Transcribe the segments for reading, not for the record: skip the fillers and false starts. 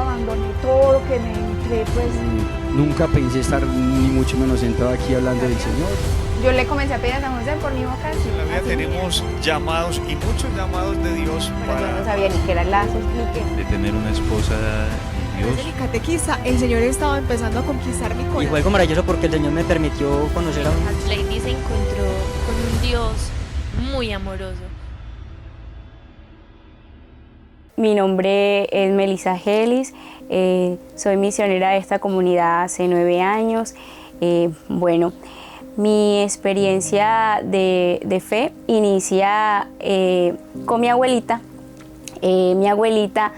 abandoné todo, que me entré pues... Nunca pensé estar ni mucho menos sentado aquí hablando del Señor. Yo le comencé a pedir a San José por mi vocación. En la vida tenemos llamados y muchos llamados de Dios Pero yo no sabía ni qué era lazo, ni qué. De tener una esposa de Dios. Mi catequista, el Señor estaba empezando a conquistar mi corazón. Y fue algo maravilloso porque el Señor me permitió conocer a un... Lady se encontró con un Dios muy amoroso. Mi nombre es Melissa Gelis, soy misionera de esta comunidad hace 9 años. Bueno, mi experiencia de fe inicia con mi abuelita. Mi abuelita,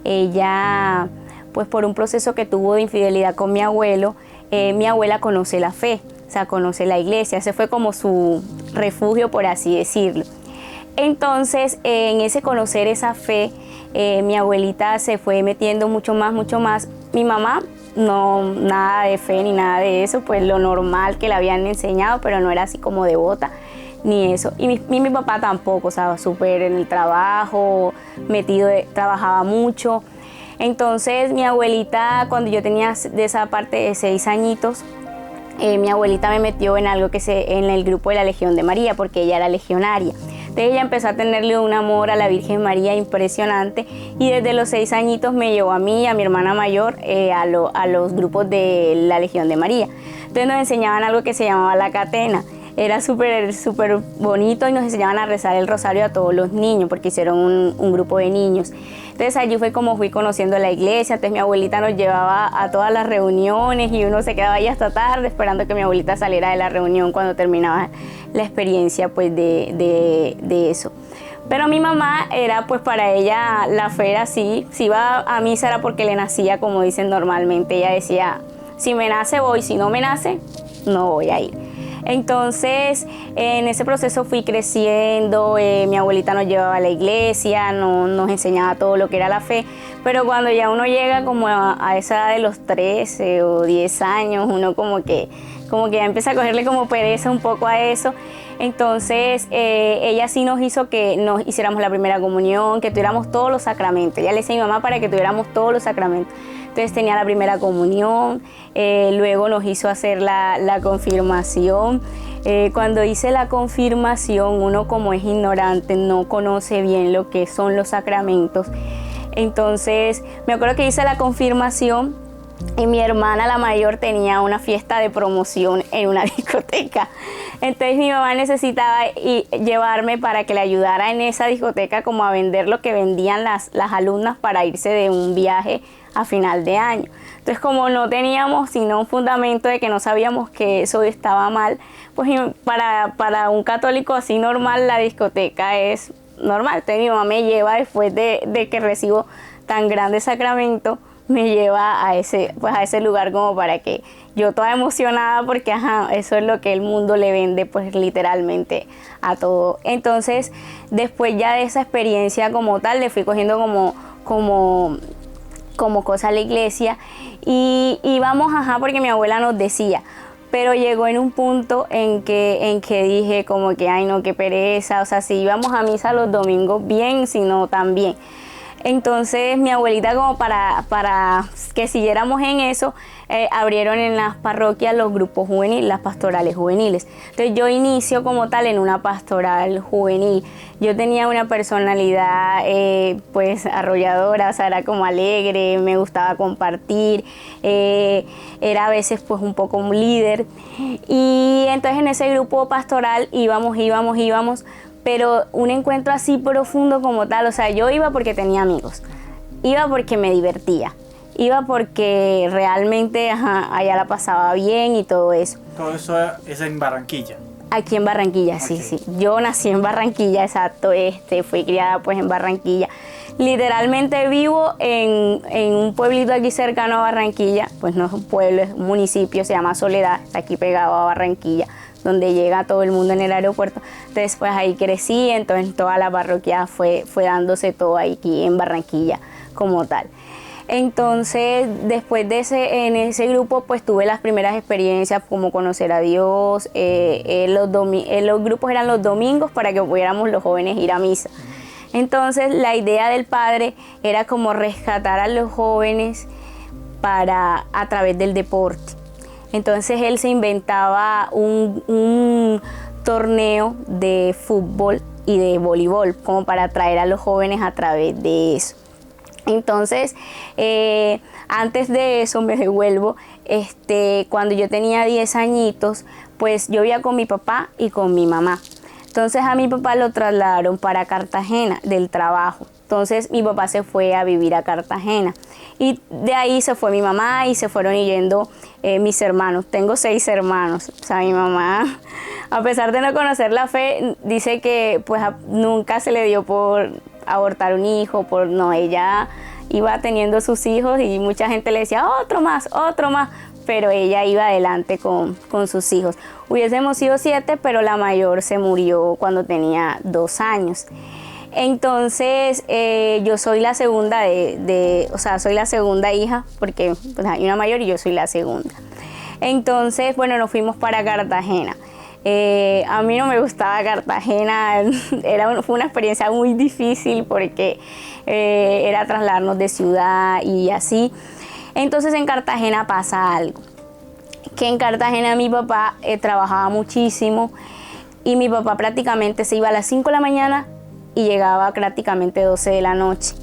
ella, pues por un proceso que tuvo de infidelidad con mi abuelo, mi abuela conoce la fe, o sea, conoce la iglesia. Ese fue como su refugio, por así decirlo. Entonces, en ese conocer esa fe, mi abuelita se fue metiendo mucho más. Mi mamá, no, nada de fe ni nada de eso, pues lo normal que le habían enseñado, pero no era así como devota ni eso. Y mi papá tampoco, o sea, súper en el trabajo, metido, trabajaba mucho. Entonces, mi abuelita, cuando yo tenía de esa parte de 6 añitos, mi abuelita me metió en algo en el grupo de la Legión de María, porque ella era legionaria. Entonces ella empezó a tenerle un amor a la Virgen María impresionante, y desde los 6 añitos me llevó a mí y a mi hermana mayor a los grupos de la Legión de María. Entonces nos enseñaban algo que se llamaba la catena. Era súper bonito, y nos enseñaban a rezar el rosario a todos los niños, porque hicieron un grupo de niños. Entonces allí fue como fui conociendo la iglesia. Entonces mi abuelita nos llevaba a todas las reuniones y uno se quedaba ahí hasta tarde esperando que mi abuelita saliera de la reunión cuando terminaba la experiencia pues de eso. Pero mi mamá era, pues para ella la fe era así. Si iba a misa era porque le nacía, como dicen normalmente. Ella decía, si me nace voy, si no me nace no voy a ir. Entonces, en ese proceso fui creciendo. Mi abuelita nos llevaba a la iglesia, nos enseñaba todo lo que era la fe, pero cuando ya uno llega como a esa edad de los 13 o 10 años, uno como que ya empieza a cogerle como pereza un poco a eso. Entonces, ella sí nos hizo que nos hiciéramos la primera comunión, que tuviéramos todos los sacramentos. Ella le decía a mi mamá para que tuviéramos todos los sacramentos. Entonces tenía la primera comunión, luego nos hizo hacer la confirmación. Cuando hice la confirmación, uno como es ignorante, no conoce bien lo que son los sacramentos. Entonces me acuerdo que hice la confirmación y mi hermana, la mayor, tenía una fiesta de promoción en una discoteca. Entonces mi mamá necesitaba llevarme para que le ayudara en esa discoteca como a vender lo que vendían las alumnas para irse de un viaje a final de año. Entonces, como no teníamos sino un fundamento de que no sabíamos que eso estaba mal, pues para un católico así normal, la discoteca es normal. Entonces mi mamá me lleva, después de que recibo tan grande sacramento, me lleva a ese lugar como para que yo toda emocionada, porque eso es lo que el mundo le vende pues literalmente a todo. Entonces, después ya de esa experiencia como tal, le fui cogiendo como cosa a la iglesia, y íbamos, porque mi abuela nos decía, pero llegó en un punto en que dije como que, ay no, qué pereza, o sea, si íbamos a misa los domingos bien, si no también. Entonces mi abuelita, como para que siguiéramos en eso, abrieron en las parroquias los grupos juveniles, las pastorales juveniles. Entonces yo inicio como tal en una pastoral juvenil. Yo tenía una personalidad pues arrolladora, o sea, era como alegre, me gustaba compartir, era a veces pues un poco un líder. Y entonces en ese grupo pastoral íbamos, pero un encuentro así profundo como tal, o sea, yo iba porque tenía amigos, iba porque me divertía, iba porque realmente allá la pasaba bien y todo eso. Todo eso es en Barranquilla. Aquí en Barranquilla, okay. Sí. Yo nací en Barranquilla, exacto, fui criada pues en Barranquilla. Literalmente vivo en un pueblito aquí cercano a Barranquilla, pues no es un pueblo, es un municipio, se llama Soledad, está aquí pegado a Barranquilla, donde llega todo el mundo en el aeropuerto. Entonces pues ahí crecí, entonces toda la parroquia fue dándose todo aquí en Barranquilla como tal. Entonces después en ese grupo pues tuve las primeras experiencias como conocer a Dios. Los grupos eran los domingos para que pudiéramos los jóvenes ir a misa. Entonces la idea del padre era como rescatar a los jóvenes a través del deporte. Entonces él se inventaba un torneo de fútbol y de voleibol como para atraer a los jóvenes a través de eso. Entonces, antes de eso me devuelvo, cuando yo tenía 10 añitos, pues yo vivía con mi papá y con mi mamá. Entonces a mi papá lo trasladaron para Cartagena del trabajo. Entonces mi papá se fue a vivir a Cartagena y de ahí se fue mi mamá y se fueron yendo mis hermanos. Tengo 6 hermanos. O sea, mi mamá, a pesar de no conocer la fe, dice que pues nunca se le dio por abortar un hijo, no, ella iba teniendo sus hijos y mucha gente le decía otro más, pero ella iba adelante con sus hijos. Hubiésemos sido 7, pero la mayor se murió cuando tenía 2 años. Entonces yo soy la segunda soy la segunda hija, porque pues, hay una mayor y yo soy la segunda. Entonces, bueno, nos fuimos para Cartagena. A mí no me gustaba Cartagena, fue una experiencia muy difícil porque era trasladarnos de ciudad y así. Entonces en Cartagena pasa algo, que en Cartagena mi papá trabajaba muchísimo y mi papá prácticamente se iba a las 5 de la mañana y llegaba prácticamente 12 de la noche.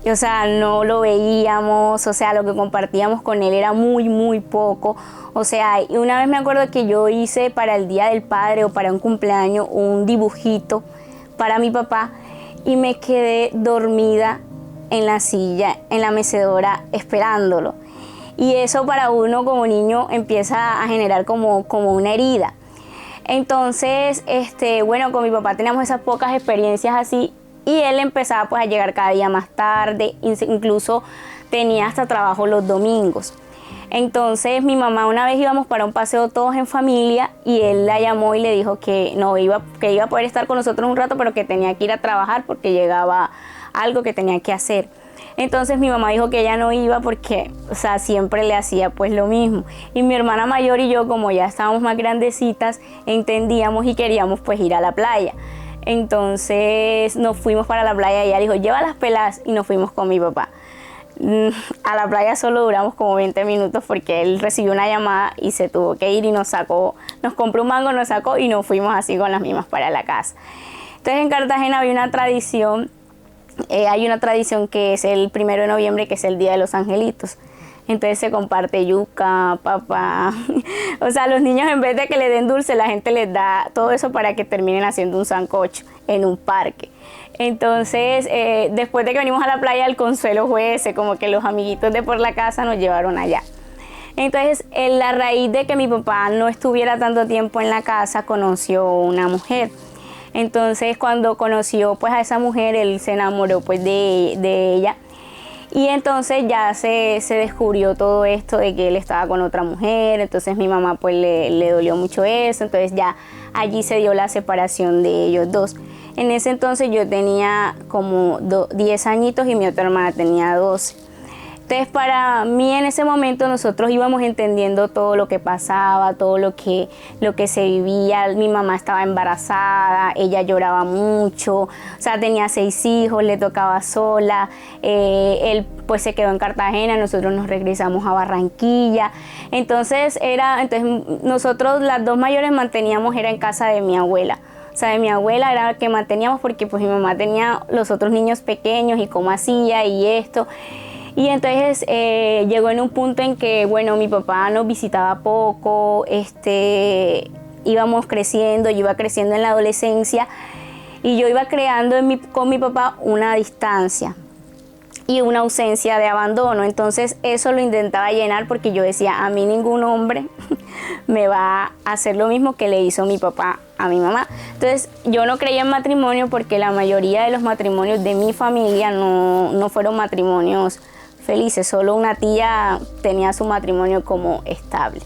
O sea, no lo veíamos, o sea, lo que compartíamos con él era muy, muy poco. O sea, y una vez me acuerdo que yo hice para el Día del Padre o para un cumpleaños un dibujito para mi papá y me quedé dormida en la silla, en la mecedora, esperándolo. Y eso para uno como niño empieza a generar como una herida. Entonces, bueno, con mi papá teníamos esas pocas experiencias así y él empezaba pues a llegar cada día más tarde, incluso tenía hasta trabajo los domingos. Entonces mi mamá una vez íbamos para un paseo todos en familia y él la llamó y le dijo que iba a poder estar con nosotros un rato, pero que tenía que ir a trabajar porque llegaba algo que tenía que hacer. Entonces mi mamá dijo que ella no iba porque, o sea, siempre le hacía pues lo mismo. Y mi hermana mayor y yo, como ya estábamos más grandecitas, entendíamos y queríamos pues ir a la playa. Entonces nos fuimos para la playa y ella dijo, lleva las peladas, y nos fuimos con mi papá. A la playa solo duramos como 20 minutos porque él recibió una llamada y se tuvo que ir y nos compró un mango, nos sacó y nos fuimos así con las mismas para la casa. Entonces en Cartagena había una tradición. Hay una tradición que es el 1 de noviembre, que es el Día de los Angelitos. Entonces se comparte yuca, papa. O sea, los niños en vez de que le den dulce, la gente les da todo eso para que terminen haciendo un sancocho en un parque. Entonces, después de que venimos a la playa, el consuelo fue ese, como que los amiguitos de por la casa nos llevaron allá. Entonces, la raíz de que mi papá no estuviera tanto tiempo en la casa, conoció una mujer. Entonces cuando conoció pues a esa mujer, él se enamoró pues de ella y entonces ya se descubrió todo esto de que él estaba con otra mujer. Entonces mi mamá pues le dolió mucho eso, entonces ya allí se dio la separación de ellos dos. En ese entonces yo tenía como 10 añitos y mi otra hermana tenía 12. Entonces para mí en ese momento nosotros íbamos entendiendo todo lo que pasaba, todo lo que se vivía. Mi mamá estaba embarazada, ella lloraba mucho, o sea, tenía 6 hijos, le tocaba sola. Él pues se quedó en Cartagena, nosotros nos regresamos a Barranquilla. Entonces nosotros las 2 mayores manteníamos, era en casa de mi abuela. O sea, de mi abuela era la que manteníamos porque pues mi mamá tenía los otros niños pequeños y cómo hacía y esto. Y entonces llegó en un punto en que, bueno, mi papá nos visitaba poco, íbamos creciendo, yo iba creciendo en la adolescencia y yo iba creando con mi papá una distancia y una ausencia de abandono. Entonces eso lo intentaba llenar porque yo decía, a mí ningún hombre me va a hacer lo mismo que le hizo mi papá a mi mamá. Entonces yo no creía en matrimonio porque la mayoría de los matrimonios de mi familia no fueron matrimonios felices, solo una tía tenía su matrimonio como estable.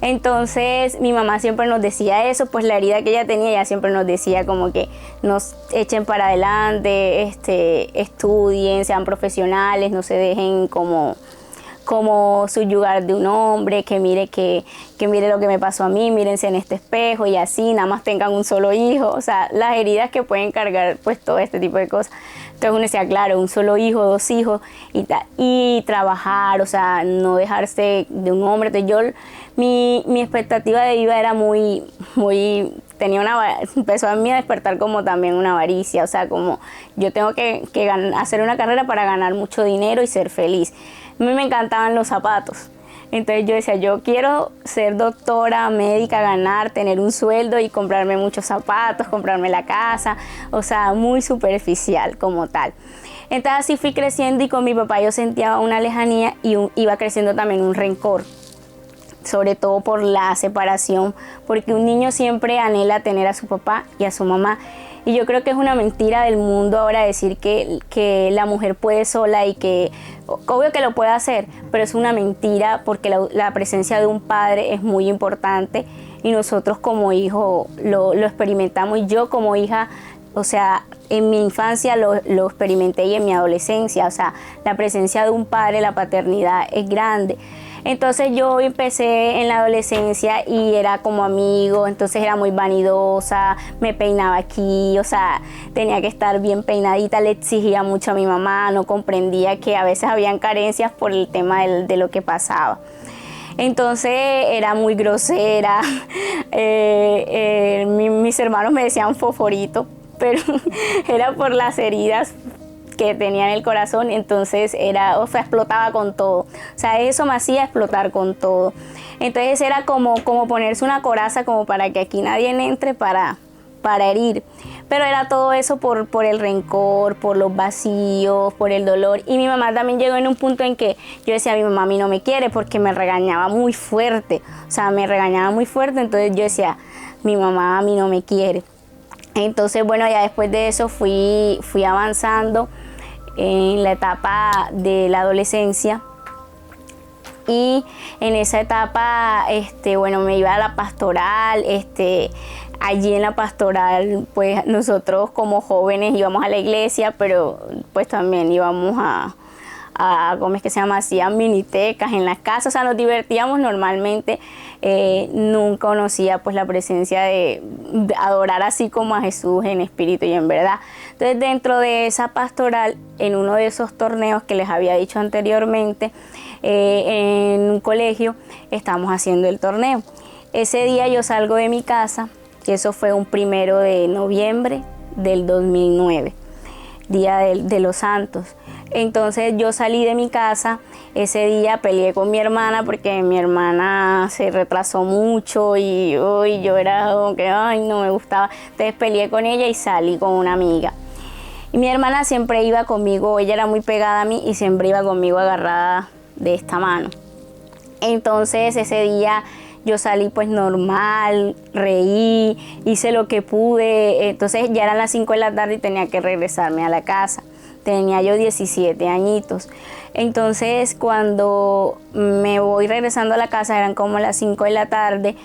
Entonces mi mamá siempre nos decía eso, pues la herida que ella tenía, ella siempre nos decía como que nos echen para adelante, estudien, sean profesionales, no se dejen como como subyugar de un hombre, que mire lo que me pasó a mí, mírense en este espejo y así, nada más tengan un solo hijo, o sea, las heridas que pueden cargar pues todo este tipo de cosas. Entonces uno decía, claro, un solo hijo, 2 hijos y trabajar, o sea, no dejarse de un hombre. Entonces mi expectativa de vida era empezó a mí a despertar como también una avaricia, o sea, como yo tengo que hacer una carrera para ganar mucho dinero y ser feliz. A mí me encantaban los zapatos. Entonces yo decía, yo quiero ser doctora, médica, tener un sueldo y comprarme muchos zapatos, comprarme la casa, o sea, muy superficial como tal. Entonces así fui creciendo y con mi papá yo sentía una lejanía y iba creciendo también un rencor, sobre todo por la separación, porque un niño siempre anhela tener a su papá y a su mamá. Y yo creo que es una mentira del mundo ahora decir que la mujer puede sola y que, obvio que lo puede hacer, pero es una mentira porque la presencia de un padre es muy importante y nosotros como hijos lo experimentamos. Y yo como hija, o sea, en mi infancia lo experimenté y en mi adolescencia, o sea, la presencia de un padre, la paternidad es grande. Entonces yo empecé en la adolescencia y era como amigo, entonces era muy vanidosa, me peinaba aquí, o sea, tenía que estar bien peinadita, le exigía mucho a mi mamá, no comprendía que a veces habían carencias por el tema de lo que pasaba. Entonces era muy grosera, mis hermanos me decían foforito, pero era por las heridas que tenía en el corazón, entonces explotaba con todo, o sea, eso me hacía explotar con todo. Entonces era como ponerse una coraza como para que aquí nadie entre para herir, pero era todo eso por el rencor, por los vacíos, por el dolor. Y mi mamá también llegó en un punto en que yo decía, mi mamá a mí no me quiere porque me regañaba muy fuerte, o sea, entonces yo decía, mi mamá a mí no me quiere. Entonces, bueno, ya después de eso fui avanzando en la etapa de la adolescencia y en esa etapa, bueno, me iba a la pastoral, allí en la pastoral, pues nosotros como jóvenes íbamos a la iglesia, pero pues también íbamos a ¿cómo es que se llama? Hacían minitecas en las casas, o sea, nos divertíamos normalmente. Nunca conocía pues la presencia de adorar así como a Jesús en espíritu y en verdad. Entonces dentro de esa pastoral, en uno de esos torneos que les había dicho anteriormente, en un colegio estábamos haciendo el torneo. Ese día yo salgo de mi casa, y eso fue un 1 de noviembre del 2009, Día de los Santos. Entonces yo salí de mi casa, ese día peleé con mi hermana porque mi hermana se retrasó mucho y yo era como que no me gustaba. Entonces peleé con ella y salí con una amiga. Y mi hermana siempre iba conmigo, ella era muy pegada a mí y siempre iba conmigo agarrada de esta mano. Entonces ese día yo salí pues normal, reí, hice lo que pude. Entonces ya eran las 5 de la tarde y tenía que regresarme a la casa. Tenía yo 17 añitos. Entonces cuando me voy regresando a la casa, eran como las 5 de la tarde,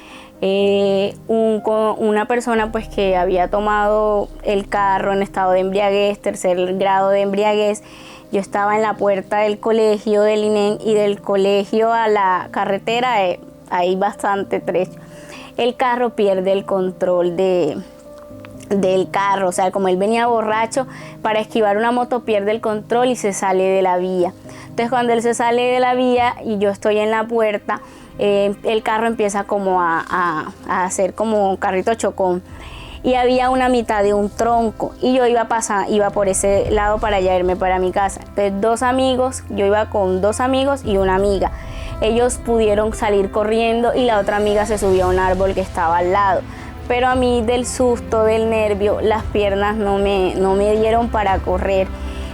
una persona pues que había tomado el carro en estado de embriaguez, 3er grado de embriaguez. Yo estaba en la puerta del colegio del INEN y del colegio a la carretera hay bastante trecho. El carro pierde el control del carro, o sea, como él venía borracho, para esquivar una moto pierde el control y se sale de la vía. Entonces cuando él se sale de la vía y yo estoy en la puerta, el carro empieza como a hacer como un carrito chocón y había una mitad de un tronco y yo iba por ese lado para ya irme para mi casa. Entonces yo iba con 2 amigos y una amiga. Ellos pudieron salir corriendo y la otra amiga se subió a un árbol que estaba al lado. Pero a mí del susto, del nervio, las piernas no me dieron para correr.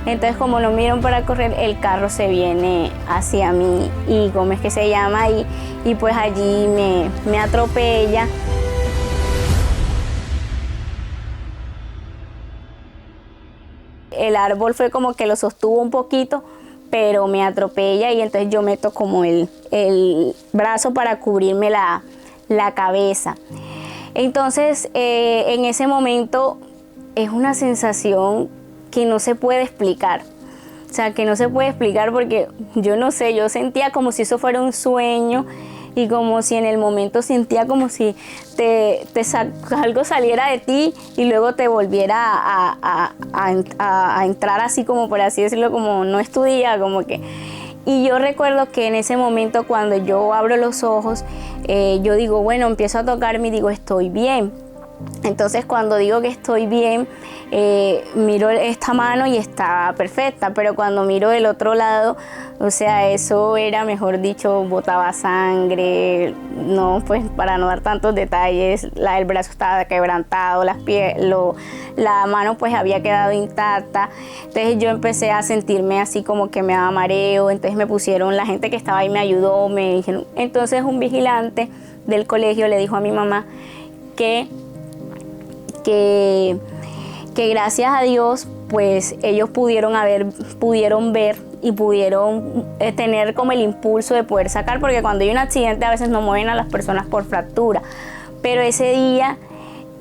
Entonces como no me dieron para correr, el carro se viene hacia mí y ¿cómo es que se llama? Y pues allí me atropella. El árbol fue como que lo sostuvo un poquito, pero me atropella y entonces yo meto como el brazo para cubrirme la cabeza. Entonces, en ese momento es una sensación que no se puede explicar. O sea, que no se puede explicar porque yo no sé, yo sentía como si eso fuera un sueño y como si en el momento sentía como si algo saliera de ti y luego te volviera a entrar así como, por así decirlo, como no es tu día, como que... Y yo recuerdo que en ese momento cuando yo abro los ojos, yo digo, bueno, empiezo a tocarme y digo, estoy bien. Entonces cuando digo que estoy bien, miro esta mano y está perfecta, pero cuando miro del otro lado, o sea, eso era, mejor dicho, botaba sangre, no, pues para no dar tantos detalles, el brazo estaba quebrantado, la mano pues había quedado intacta. Entonces yo empecé a sentirme así como que me daba mareo, entonces me pusieron, la gente que estaba ahí me ayudó, me dijeron, entonces un vigilante del colegio le dijo a mi mamá que gracias a Dios pues ellos pudieron ver y pudieron tener como el impulso de poder sacar, porque cuando hay un accidente a veces no mueven a las personas por fractura, pero ese día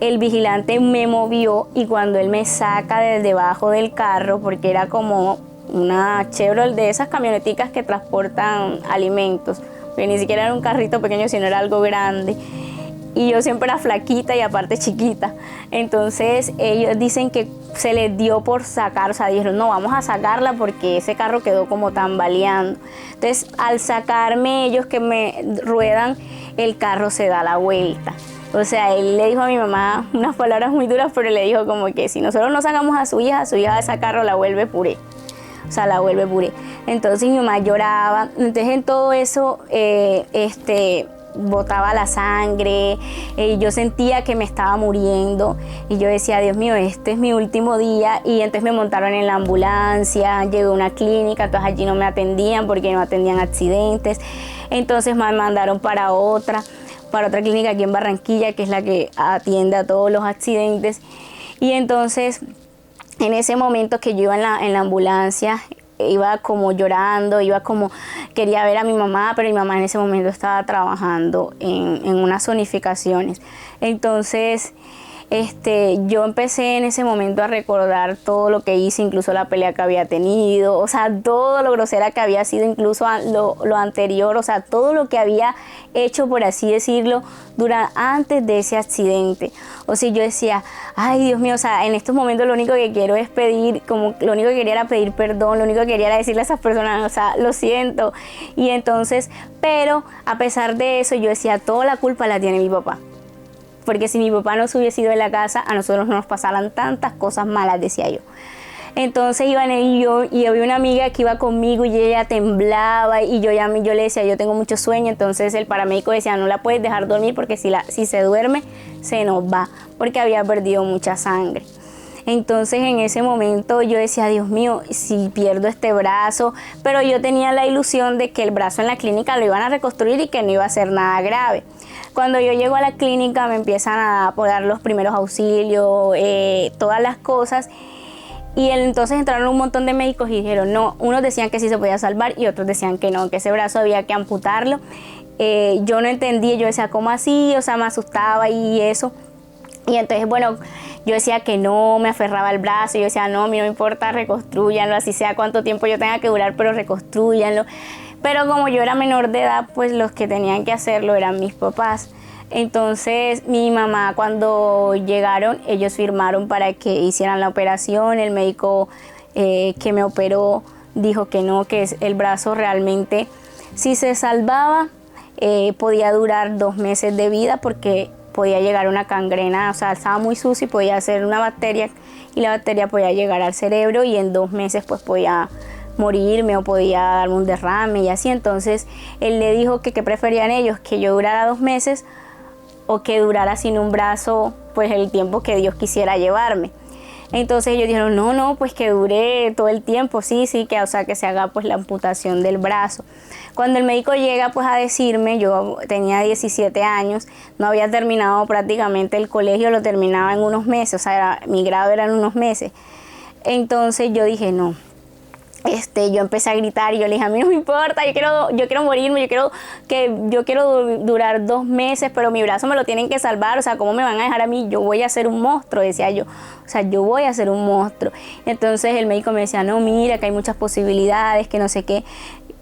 el vigilante me movió y cuando él me saca desde debajo del carro, porque era como una Chevrolet de esas camioneticas que transportan alimentos, porque ni siquiera era un carrito pequeño sino era algo grande, y yo siempre era flaquita y aparte chiquita. Entonces ellos dicen que se les dio por sacar, o sea, dijeron, no, vamos a sacarla porque ese carro quedó como tambaleando. Entonces al sacarme ellos que me ruedan, el carro se da la vuelta. O sea, él le dijo a mi mamá unas palabras muy duras, pero le dijo como que si nosotros no sacamos a su hija de ese carro la vuelve puré. O sea, la vuelve puré. Entonces mi mamá lloraba. Entonces en todo eso, botaba la sangre, yo sentía que me estaba muriendo y yo decía, Dios mío, este es mi último día. Y entonces me montaron en la ambulancia, llegué a una clínica, entonces allí no me atendían porque no atendían accidentes, entonces me mandaron para otra clínica aquí en Barranquilla, que es la que atiende a todos los accidentes. Y entonces en ese momento que yo iba en la ambulancia, iba como llorando, quería ver a mi mamá, pero mi mamá en ese momento estaba trabajando en unas zonificaciones. Entonces yo empecé en ese momento a recordar todo lo que hice, incluso la pelea que había tenido, o sea, todo lo grosera que había sido, incluso lo anterior, o sea, todo lo que había hecho, por así decirlo, antes de ese accidente. O sea, yo decía, ay, Dios mío, o sea, en estos momentos lo único que quiero es lo único que quería era pedir perdón, lo único que quería era decirle a esas personas, o sea, lo siento. Y entonces, pero a pesar de eso, yo decía, toda la culpa la tiene mi papá. Porque si mi papá no se hubiese ido de la casa, a nosotros no nos pasaran tantas cosas malas, decía yo. Entonces iban y había una amiga que iba conmigo y ella temblaba y yo le decía, yo tengo mucho sueño. Entonces el paramédico decía, no la puedes dejar dormir porque si se duerme, se nos va, porque había perdido mucha sangre. Entonces en ese momento yo decía, Dios mío, si pierdo este brazo, pero yo tenía la ilusión de que el brazo en la clínica lo iban a reconstruir y que no iba a ser nada grave. Cuando yo llego a la clínica me empiezan a dar los primeros auxilios, todas las cosas, y entonces entraron un montón de médicos y dijeron, no, unos decían que sí se podía salvar y otros decían que no, que ese brazo había que amputarlo. Yo no entendía, yo decía, ¿cómo así? O sea, me asustaba y eso. Y entonces, bueno, yo decía que no, me aferraba al brazo, yo decía, no, a mí no me importa, reconstrúyanlo, así sea cuánto tiempo yo tenga que durar, pero reconstrúyanlo. Pero como yo era menor de edad, pues los que tenían que hacerlo eran mis papás. Entonces mi mamá, cuando llegaron, ellos firmaron para que hicieran la operación. El médico que me operó dijo que no, que el brazo realmente, si se salvaba, podía durar 2 meses de vida porque podía llegar una gangrena, o sea, estaba muy sucio y podía ser una bacteria y la bacteria podía llegar al cerebro y en 2 meses pues podía morirme o podía darme un derrame y así. Entonces él le dijo que qué preferían ellos, que yo durara 2 meses o que durara sin un brazo pues el tiempo que Dios quisiera llevarme. Entonces ellos dijeron, no, pues que dure todo el tiempo, sí, que, o sea, que se haga pues la amputación del brazo. Cuando el médico llega pues a decirme, yo tenía 17 años, no había terminado prácticamente el colegio, lo terminaba en unos meses, o sea, mi grado era en unos meses. Entonces yo dije, no, yo empecé a gritar y yo le dije, a mí no me importa, yo quiero morirme, yo quiero durar 2 meses, pero mi brazo me lo tienen que salvar, o sea, ¿cómo me van a dejar a mí? Yo voy a ser un monstruo, decía yo, o sea, yo voy a ser un monstruo. Entonces el médico me decía, no, mira, que hay muchas posibilidades, que no sé qué.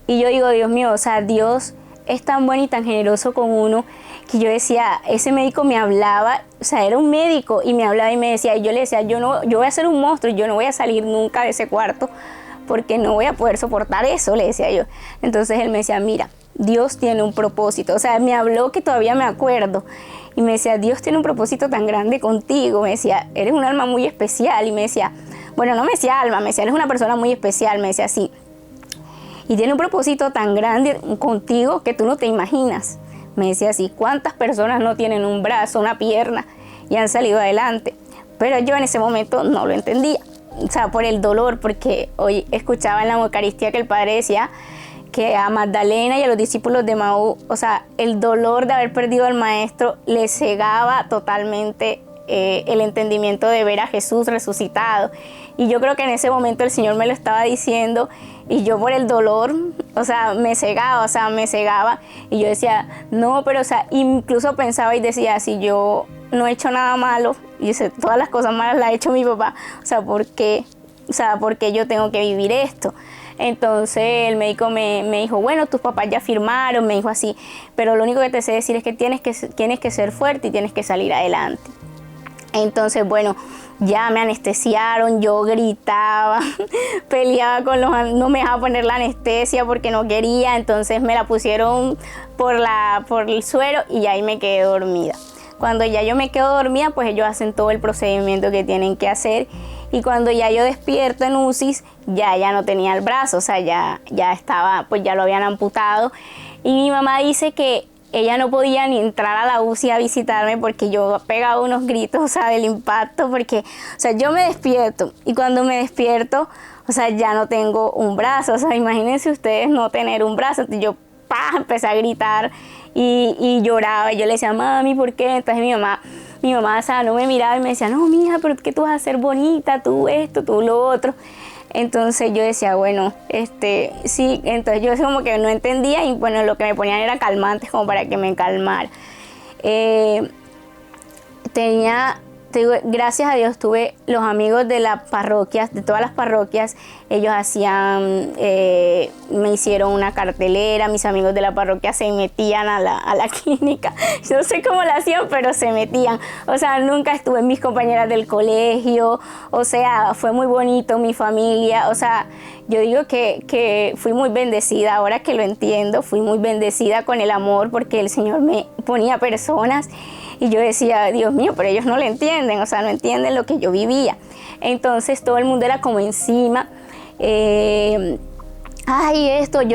Y yo digo, Dios mío, o sea, Dios es tan bueno y tan generoso con uno, que yo decía, ese médico me hablaba, o sea, era un médico y me hablaba y me decía, y yo le decía, yo voy a ser un monstruo, yo no voy a salir nunca de ese cuarto, porque no voy a poder soportar eso, le decía yo. Entonces él me decía, mira, Dios tiene un propósito. O sea, me habló que todavía me acuerdo. Y me decía, Dios tiene un propósito tan grande contigo. Me decía, eres un alma muy especial. Y me decía, bueno, no me decía alma, me decía, eres una persona muy especial. Me decía así. Y tiene un propósito tan grande contigo que tú no te imaginas. Me decía así, ¿cuántas personas no tienen un brazo, una pierna y han salido adelante? Pero yo en ese momento no lo entendía. O sea, por el dolor, porque hoy escuchaba en la Eucaristía que el Padre decía que a Magdalena y a los discípulos de Maús, o sea, el dolor de haber perdido al Maestro les cegaba totalmente el entendimiento de ver a Jesús resucitado. Y yo creo que en ese momento el Señor me lo estaba diciendo y yo por el dolor, o sea, me cegaba. Y yo decía, no, pero o sea, incluso pensaba y decía, si yo no he hecho nada malo, y dice, todas las cosas malas las ha hecho mi papá, o sea, ¿por qué yo tengo que vivir esto? Entonces el médico me dijo, bueno, tus papás ya firmaron, me dijo así, pero lo único que te sé decir es que tienes que ser fuerte y tienes que salir adelante. Entonces, bueno, ya me anestesiaron, yo gritaba, peleaba con no me dejaba poner la anestesia porque no quería, entonces me la pusieron por el suero y ahí me quedé dormida. Cuando ya yo me quedo dormida, pues ellos hacen todo el procedimiento que tienen que hacer. Y cuando ya yo despierto en UCI, ya no tenía el brazo, o sea, ya estaba, pues ya lo habían amputado. Y mi mamá dice que ella no podía ni entrar a la UCI a visitarme porque yo pegaba unos gritos, o sea, del impacto, porque, o sea, yo me despierto y cuando me despierto, o sea, ya no tengo un brazo, o sea, imagínense ustedes no tener un brazo. Entonces yo, empecé a gritar y lloraba y yo le decía, mami, ¿por qué? Entonces mi mamá, o sea, no me miraba y me decía, no, mija, pero ¿qué tú vas a ser bonita? Tú esto, tú lo otro. Entonces yo decía, bueno, sí, entonces yo como que no entendía y bueno, lo que me ponían era calmantes como para que me calmara. Gracias a Dios tuve los amigos de las parroquias, de todas las parroquias, ellos me hicieron una cartelera, mis amigos de la parroquia se metían a la clínica, yo no sé cómo lo hacían, pero se metían, o sea, nunca estuve en mis compañeras del colegio, o sea, fue muy bonito mi familia, o sea, yo digo que fui muy bendecida, ahora que lo entiendo, fui muy bendecida con el amor porque el Señor me ponía personas. Y yo decía, Dios mío, pero ellos no lo entienden, o sea, no entienden lo que yo vivía. Entonces todo el mundo era como encima. Yo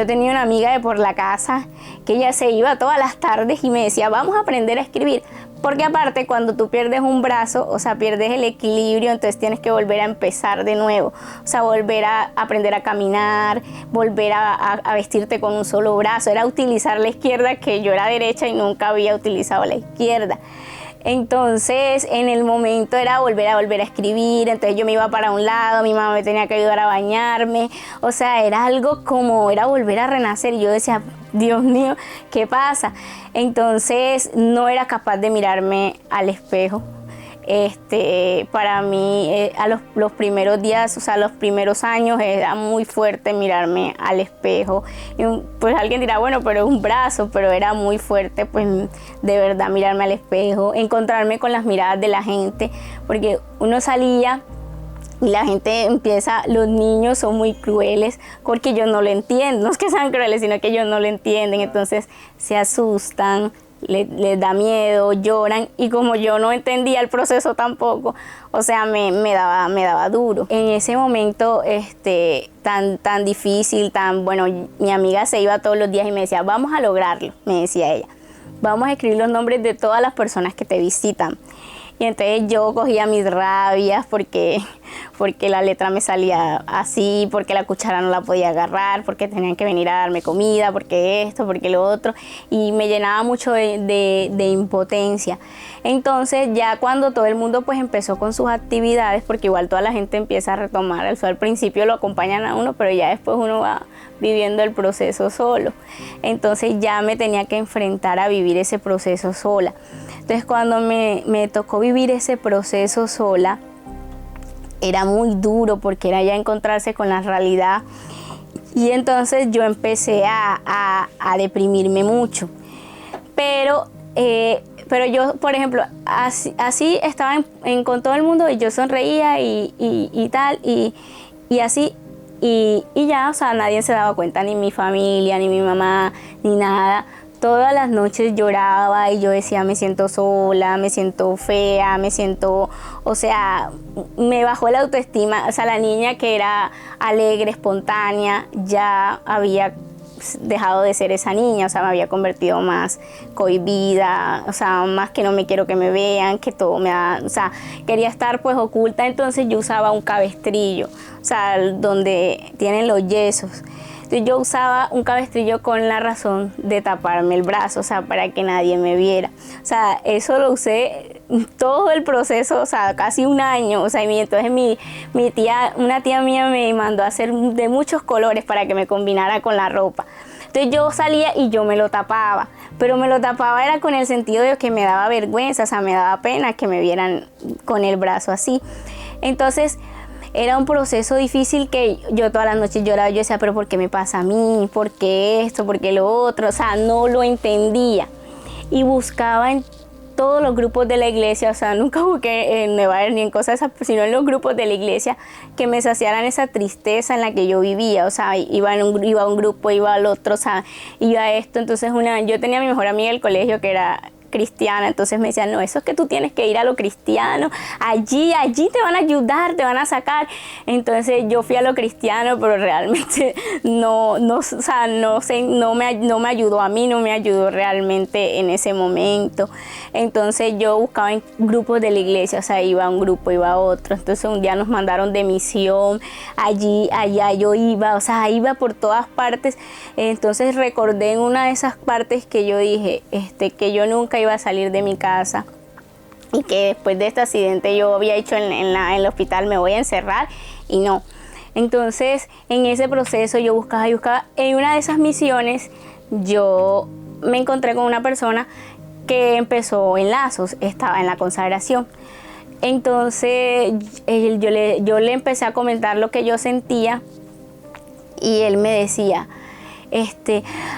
tenía una amiga de por la casa que ella se iba todas las tardes y me decía, vamos a aprender a escribir. Porque aparte, cuando tú pierdes un brazo, o sea, pierdes el equilibrio, entonces tienes que volver a empezar de nuevo. O sea, volver a aprender a caminar, volver a vestirte con un solo brazo. Era utilizar la izquierda, que yo era derecha y nunca había utilizado la izquierda. Entonces, en el momento era volver a escribir, entonces yo me iba para un lado, mi mamá me tenía que ayudar a bañarme, o sea, era algo como, era volver a renacer, y yo decía, Dios mío, ¿qué pasa? Entonces, no era capaz de mirarme al espejo. Para mí, los primeros días, o sea, los primeros años, era muy fuerte mirarme al espejo. Y pues alguien dirá, bueno, pero es un brazo, pero era muy fuerte, pues, de verdad, mirarme al espejo, encontrarme con las miradas de la gente, porque uno salía y la gente los niños son muy crueles, porque ellos no lo entienden, no es que sean crueles, sino que ellos no lo entienden, entonces se asustan, les da miedo, lloran, y como yo no entendía el proceso tampoco, o sea, me daba duro. En ese momento tan difícil, bueno, mi amiga se iba todos los días y me decía, vamos a lograrlo, me decía ella, vamos a escribir los nombres de todas las personas que te visitan. Y entonces yo cogía mis rabias porque la letra me salía así, porque la cuchara no la podía agarrar, porque tenían que venir a darme comida, porque esto, porque lo otro, y me llenaba mucho de impotencia. Entonces ya cuando todo el mundo pues empezó con sus actividades, porque igual toda la gente empieza a retomar, al principio lo acompañan a uno, pero ya después uno va viviendo el proceso solo. Entonces ya me tenía que enfrentar a vivir ese proceso sola. Entonces cuando me tocó vivir ese proceso sola, era muy duro porque era ya encontrarse con la realidad, y entonces yo empecé a deprimirme mucho. Pero yo, por ejemplo, así estaba con todo el mundo y yo sonreía y tal, y así, y ya, o sea, nadie se daba cuenta, ni mi familia, ni mi mamá, ni nada. Todas las noches lloraba y yo decía, me siento sola, me siento fea, me siento, o sea, me bajó la autoestima. O sea, la niña que era alegre, espontánea, ya había dejado de ser esa niña, o sea, me había convertido más cohibida, o sea, más que no me quiero que me vean, que todo me da, o sea, quería estar pues oculta. Entonces yo usaba un cabestrillo, o sea, donde tienen los yesos. Entonces yo usaba un cabestrillo con la razón de taparme el brazo, o sea, para que nadie me viera. O sea, eso lo usé todo el proceso, o sea, casi un año. O sea, y entonces una tía mía me mandó a hacer de muchos colores para que me combinara con la ropa. Entonces yo salía y yo me lo tapaba, pero me lo tapaba era con el sentido de que me daba vergüenza, o sea, me daba pena que me vieran con el brazo así. Entonces era un proceso difícil que yo todas las noches lloraba. Yo decía, pero ¿por qué me pasa a mí? ¿Por qué esto? ¿Por qué lo otro? O sea, no lo entendía. Y buscaba en todos los grupos de la iglesia, o sea, nunca busqué en Nueva Era ni en cosas esas, sino en los grupos de la iglesia que me saciaran esa tristeza en la que yo vivía. O sea, iba a un grupo, iba al otro, o sea, iba a esto. Entonces yo tenía a mi mejor amiga del colegio que era cristiana, entonces me decían, no, eso es que tú tienes que ir a lo cristiano, allí te van a ayudar, te van a sacar. Entonces yo fui a lo cristiano, pero realmente no me ayudó a mí, no me ayudó realmente en ese momento. Entonces yo buscaba en grupos de la iglesia, o sea, iba a un grupo, iba a otro. Entonces un día nos mandaron de misión, allá yo iba, o sea, iba por todas partes. Entonces recordé en una de esas partes que yo dije, que yo nunca iba a salir de mi casa, y que después de este accidente yo había dicho en el hospital, me voy a encerrar, y no. Entonces en ese proceso yo buscaba. En una de esas misiones yo me encontré con una persona que empezó en Lazos, estaba en la consagración. Entonces yo le empecé a comentar lo que yo sentía, y él me decía,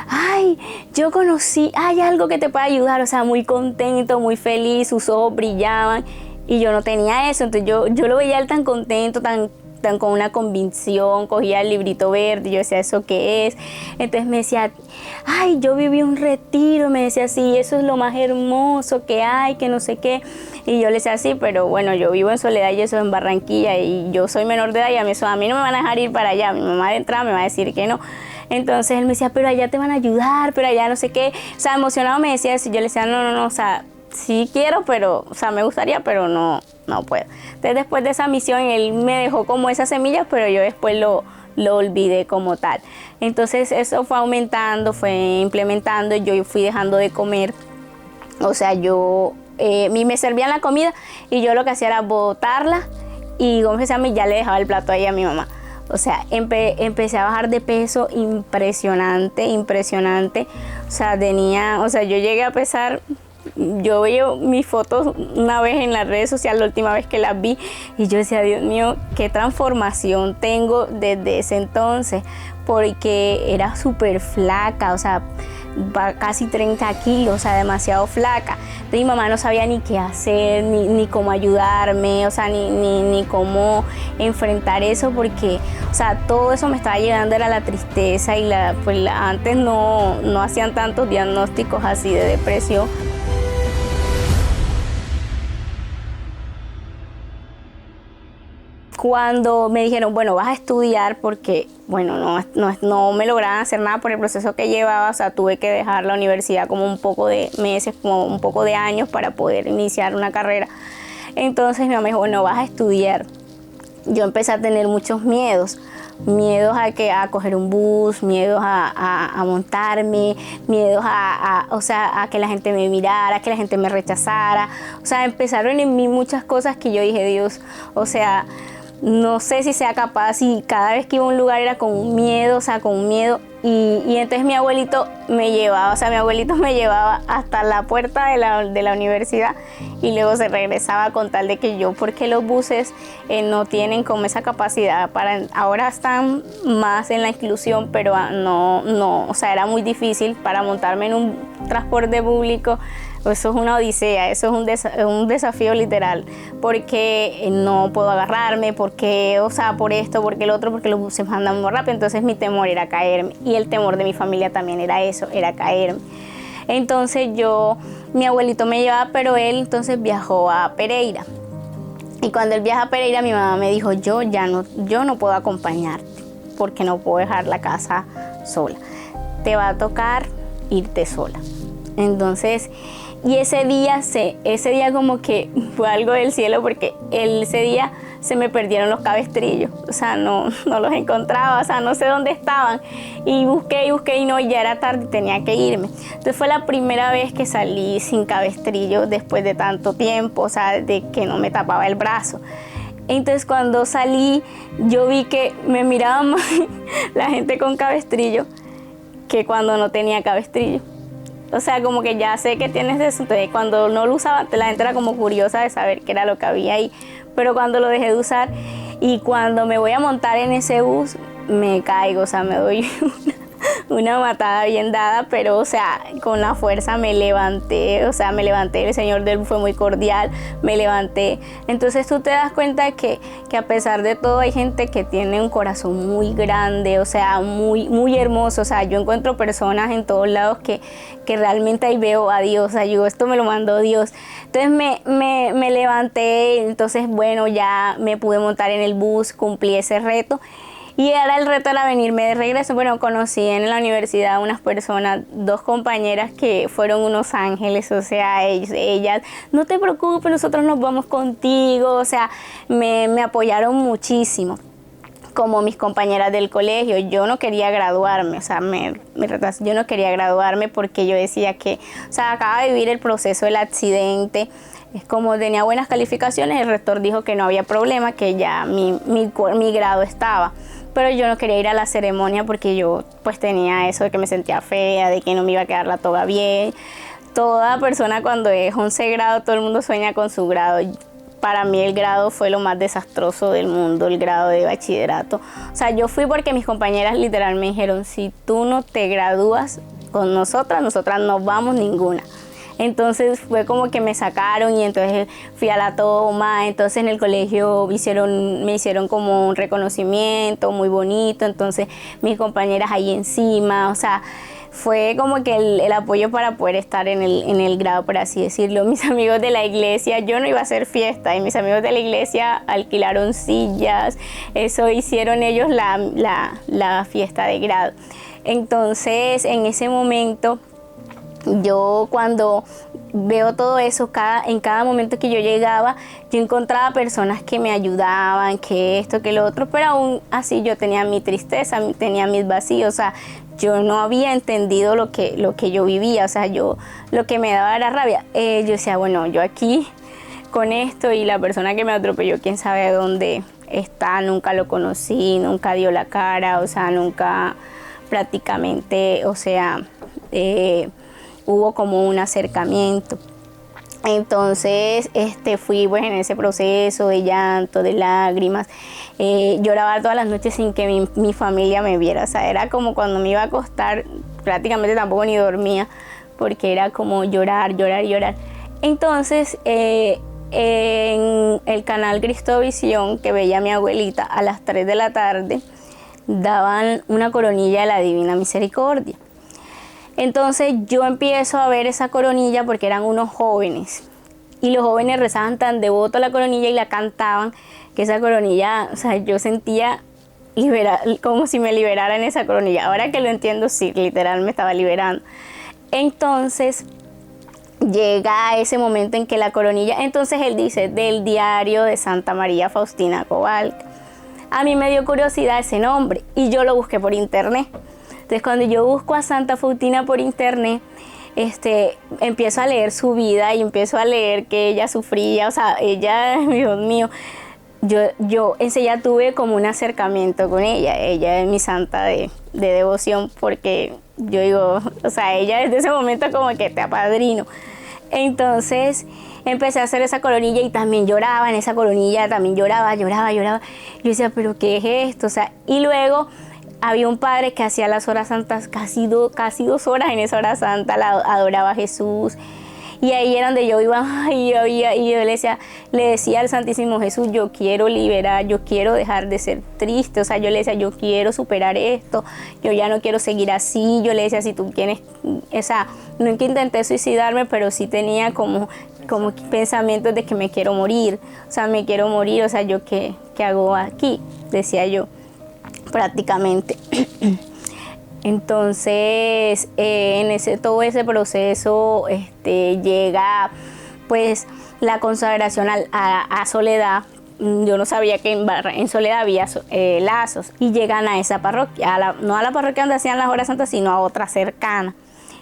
ay, yo conocí, hay algo que te puede ayudar, o sea, muy contento, muy feliz, sus ojos brillaban, y yo no tenía eso. Entonces yo lo veía él tan contento, tan con una convicción, cogía el librito verde, yo decía, ¿eso qué es? Entonces me decía, ay, yo viví un retiro, me decía, sí, eso es lo más hermoso que hay, que no sé qué. Y yo le decía, sí, pero bueno, yo vivo en Soledad y eso en Barranquilla, y yo soy menor de edad, y a mí no me van a dejar ir para allá, mi mamá de entrada me va a decir que no. Entonces él me decía, pero allá te van a ayudar, pero allá no sé qué. O sea, emocionado me decía eso, y yo le decía, no, o sea, sí quiero, pero, o sea, me gustaría, pero no puedo. Entonces después de esa misión él me dejó como esas semillas, pero yo después lo olvidé como tal. Entonces eso fue aumentando, fue implementando, y yo fui dejando de comer. O sea, me servían la comida y yo lo que hacía era botarla, y ya le dejaba el plato ahí a mi mamá. O sea, empecé a bajar de peso impresionante. O sea, yo llegué a pesar, yo veo mis fotos una vez en las redes sociales, la última vez que las vi, y yo decía, Dios mío, qué transformación tengo desde ese entonces, porque era súper flaca, o sea, casi 30 kilos, o sea, demasiado flaca. Entonces mi mamá no sabía ni qué hacer, ni cómo ayudarme, o sea, ni cómo enfrentar eso, porque, o sea, todo eso me estaba llegando, era la tristeza, y antes no hacían tantos diagnósticos así de depresión. Cuando me dijeron, bueno, vas a estudiar, porque, bueno, no me lograban hacer nada por el proceso que llevaba, o sea, tuve que dejar la universidad como un poco de meses, como un poco de años para poder iniciar una carrera. Entonces mi mamá dijo, bueno, vas a estudiar. Yo empecé a tener muchos miedos a coger un bus, miedos a montarme, miedos a que la gente me mirara, que la gente me rechazara. O sea, empezaron en mí muchas cosas que yo dije, Dios, o sea, no sé si sea capaz, y cada vez que iba a un lugar era con un miedo, o sea, con un miedo. Y entonces mi abuelito me llevaba hasta la puerta de la universidad y luego se regresaba con tal de que yo, porque los buses no tienen como esa capacidad ahora están más en la inclusión, pero no, o sea, era muy difícil para montarme en un transporte público. Eso es una odisea, eso es un desafío literal, porque no puedo agarrarme, porque, o sea, por esto, porque el otro, porque los buses andan muy rápido. Entonces mi temor era caerme, y el temor de mi familia también era eso, era caerme. Entonces mi abuelito me llevaba, pero él entonces viajó a Pereira. Y cuando él viaja a Pereira, mi mamá me dijo, yo no puedo acompañarte, porque no puedo dejar la casa sola. Te va a tocar irte sola. Entonces, y ese día como que fue algo del cielo, porque ese día se me perdieron los cabestrillos, o sea, no los encontraba, o sea, no sé dónde estaban, y busqué y no, ya era tarde, tenía que irme. Entonces fue la primera vez que salí sin cabestrillo después de tanto tiempo, o sea, de que no me tapaba el brazo. Entonces cuando salí, yo vi que me miraba más la gente con cabestrillo que cuando no tenía cabestrillo. O sea, como que ya sé que tienes eso. Entonces, cuando no lo usaba, la gente era como curiosa de saber qué era lo que había ahí. Pero cuando lo dejé de usar y cuando me voy a montar en ese bus, me caigo, o sea, me doy una matada bien dada, pero, o sea, con la fuerza me levanté, el señor del bus fue muy cordial, me levanté. Entonces tú te das cuenta que a pesar de todo hay gente que tiene un corazón muy grande, o sea, muy, muy hermoso. O sea, yo encuentro personas en todos lados que realmente ahí veo a Dios, o sea, yo, esto me lo mandó Dios. Entonces me levanté, entonces bueno, ya me pude montar en el bus, cumplí ese reto. Y ahora el reto era venirme de regreso. Bueno, conocí en la universidad unas personas, 2 compañeras que fueron unos ángeles, o sea, ellas, no te preocupes, nosotros nos vamos contigo, o sea, me apoyaron muchísimo. Como mis compañeras del colegio, yo no quería graduarme, o sea, yo no quería graduarme porque yo decía que, o sea, acaba de vivir el proceso del accidente. Es como tenía buenas calificaciones, el rector dijo que no había problema, que ya mi grado estaba. Pero yo no quería ir a la ceremonia porque yo pues tenía eso de que me sentía fea, de que no me iba a quedar la toga bien. Toda persona cuando es 11 grado, todo el mundo sueña con su grado. Para mí el grado fue lo más desastroso del mundo, el grado de bachillerato. O sea, yo fui porque mis compañeras literal me dijeron, si tú no te gradúas con nosotras no vamos ninguna. Entonces fue como que me sacaron y entonces fui a la toma. Entonces en el colegio me hicieron como un reconocimiento muy bonito. Entonces mis compañeras ahí encima, o sea, fue como que el apoyo para poder estar en el grado, por así decirlo. Mis amigos de la iglesia, yo no iba a hacer fiesta y mis amigos de la iglesia alquilaron sillas. Eso hicieron ellos la fiesta de grado. Entonces en ese momento, yo cuando veo todo eso, en cada momento que yo llegaba, yo encontraba personas que me ayudaban, que esto, que lo otro, pero aún así yo tenía mi tristeza, tenía mis vacíos, o sea, yo no había entendido lo que yo vivía, o sea, lo que me daba era rabia. Yo decía, bueno, yo aquí con esto y la persona que me atropelló, quién sabe dónde está, nunca lo conocí, nunca dio la cara, o sea, nunca prácticamente, o sea, hubo como un acercamiento. Entonces fui pues en ese proceso de llanto, de lágrimas. Lloraba todas las noches sin que mi familia me viera. O sea, era como cuando me iba a acostar, prácticamente tampoco ni dormía, porque era como llorar. Entonces en el canal Cristovisión, que veía mi abuelita, a las 3 de la tarde daban una coronilla de la Divina Misericordia. Entonces yo empiezo a ver esa coronilla porque eran unos jóvenes y los jóvenes rezaban tan devoto la coronilla y la cantaban, que esa coronilla, o sea, yo sentía como si me liberaran esa coronilla. Ahora que lo entiendo, sí, literal me estaba liberando. Entonces llega ese momento en que la coronilla, entonces él dice, del diario de Santa María Faustina Kowalka. A mí me dio curiosidad ese nombre y yo lo busqué por internet. Entonces cuando yo busco a Santa Faustina por internet, empiezo a leer su vida y empiezo a leer que ella sufría, o sea, ella, Dios mío, yo enseguida tuve como un acercamiento con ella. Ella es mi santa de devoción porque yo digo, o sea, ella desde ese momento como que te apadrino. Entonces empecé a hacer esa coronilla y también lloraba en esa coronilla, también lloraba. Yo decía, pero ¿qué es esto? O sea, y luego había un padre que hacía las horas santas, casi 2 horas en esa hora santa, adoraba a Jesús. Y ahí era donde yo iba y yo le decía al Santísimo Jesús, yo quiero liberar, yo quiero dejar de ser triste. O sea, yo le decía, yo quiero superar esto, yo ya no quiero seguir así. Yo le decía, si tú tienes, o sea, no es que intenté suicidarme, pero sí tenía como pensamientos de que me quiero morir. O sea, me quiero morir, o sea, ¿yo qué hago aquí? Decía yo, prácticamente. Entonces, todo ese proceso llega pues la consagración a Soledad. Yo no sabía que en Soledad había lazos y llegan a esa parroquia, no a la parroquia donde hacían las horas santas, sino a otra cercana.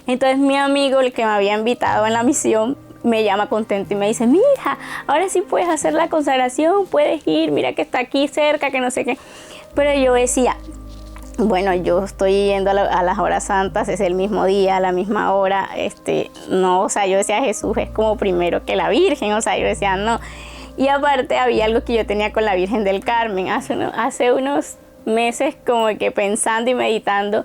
Entonces mi amigo, el que me había invitado en la misión, me llama contento y me dice, mira, ahora sí puedes hacer la consagración, puedes ir, mira que está aquí cerca, que no sé qué. Pero yo decía, bueno, yo estoy yendo a las horas santas, es el mismo día, a la misma hora, no, o sea, yo decía, Jesús es como primero que la Virgen, o sea, yo decía, no. Y aparte había algo que yo tenía con la Virgen del Carmen, hace unos meses como que pensando y meditando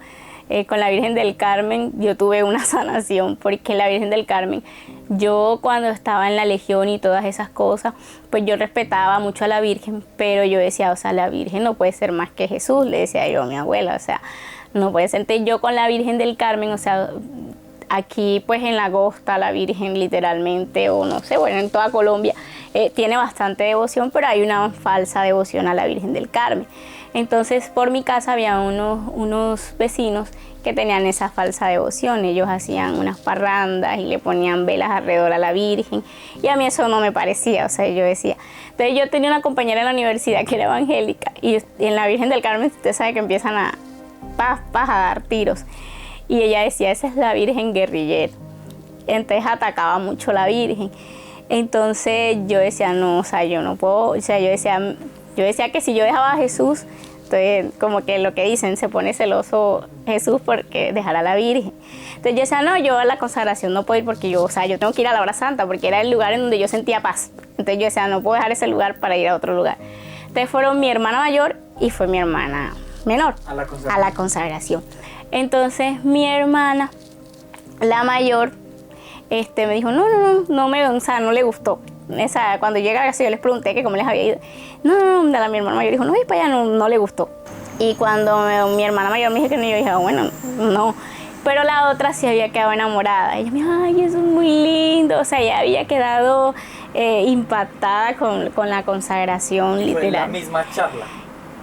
con la Virgen del Carmen, yo tuve una sanación, porque la Virgen del Carmen, yo cuando estaba en la Legión y todas esas cosas, pues yo respetaba mucho a la Virgen, pero yo decía, o sea, la Virgen no puede ser más que Jesús, le decía yo a mi abuela, o sea, no puede ser. Entonces yo con la Virgen del Carmen, o sea, aquí pues en la costa la Virgen literalmente, o no sé, bueno, en toda Colombia tiene bastante devoción, pero hay una falsa devoción a la Virgen del Carmen. Entonces por mi casa había unos vecinos que tenían esa falsa devoción. Ellos hacían unas parrandas y le ponían velas alrededor a la Virgen y a mí eso no me parecía, o sea, yo decía. Entonces yo tenía una compañera en la universidad que era evangélica y en la Virgen del Carmen usted sabe que empiezan a dar tiros y ella decía, esa es la Virgen guerrillera. Entonces atacaba mucho a la Virgen. Entonces yo decía, no, o sea, yo no puedo, o sea, yo decía que si yo dejaba a Jesús, entonces como que lo que dicen, se pone celoso Jesús porque dejará a la Virgen. Entonces yo decía, no, yo a la consagración no puedo ir porque yo tengo que ir a la hora santa porque era el lugar en donde yo sentía paz. Entonces yo decía, no puedo dejar ese lugar para ir a otro lugar. Entonces fueron mi hermana mayor y fue mi hermana menor a la consagración. Entonces mi hermana, la mayor, me dijo, no le gustó. Cuando llega a casa yo les pregunté que cómo les había ido. Mi hermana mayor dijo, no, y para allá no le gustó. Y cuando mi hermana mayor me dijo que no, yo dije, bueno, no. Pero la otra sí había quedado enamorada. Ella me dijo, ay, eso es muy lindo. O sea, ella había quedado impactada con la consagración literal. Fue la misma charla.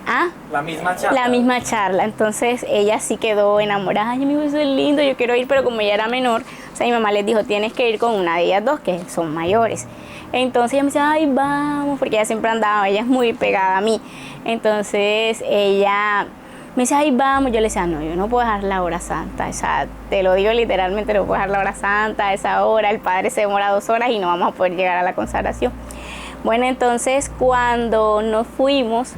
¿Ah? La misma charla. La misma charla. Entonces ella sí quedó enamorada. Ay, mi hijo, eso es lindo, yo quiero ir, pero como ella era menor, o sea, mi mamá les dijo, tienes que ir con una de ellas dos, que son mayores. Entonces ella me decía, ay, vamos, porque ella siempre andaba, ella es muy pegada a mí. Entonces ella me decía, ay, vamos. Yo le decía, no, yo no puedo dejar la hora santa. O sea, te lo digo literalmente, no puedo dejar la hora santa a esa hora. El padre se demora 2 horas y no vamos a poder llegar a la consagración. Bueno, entonces cuando nos fuimos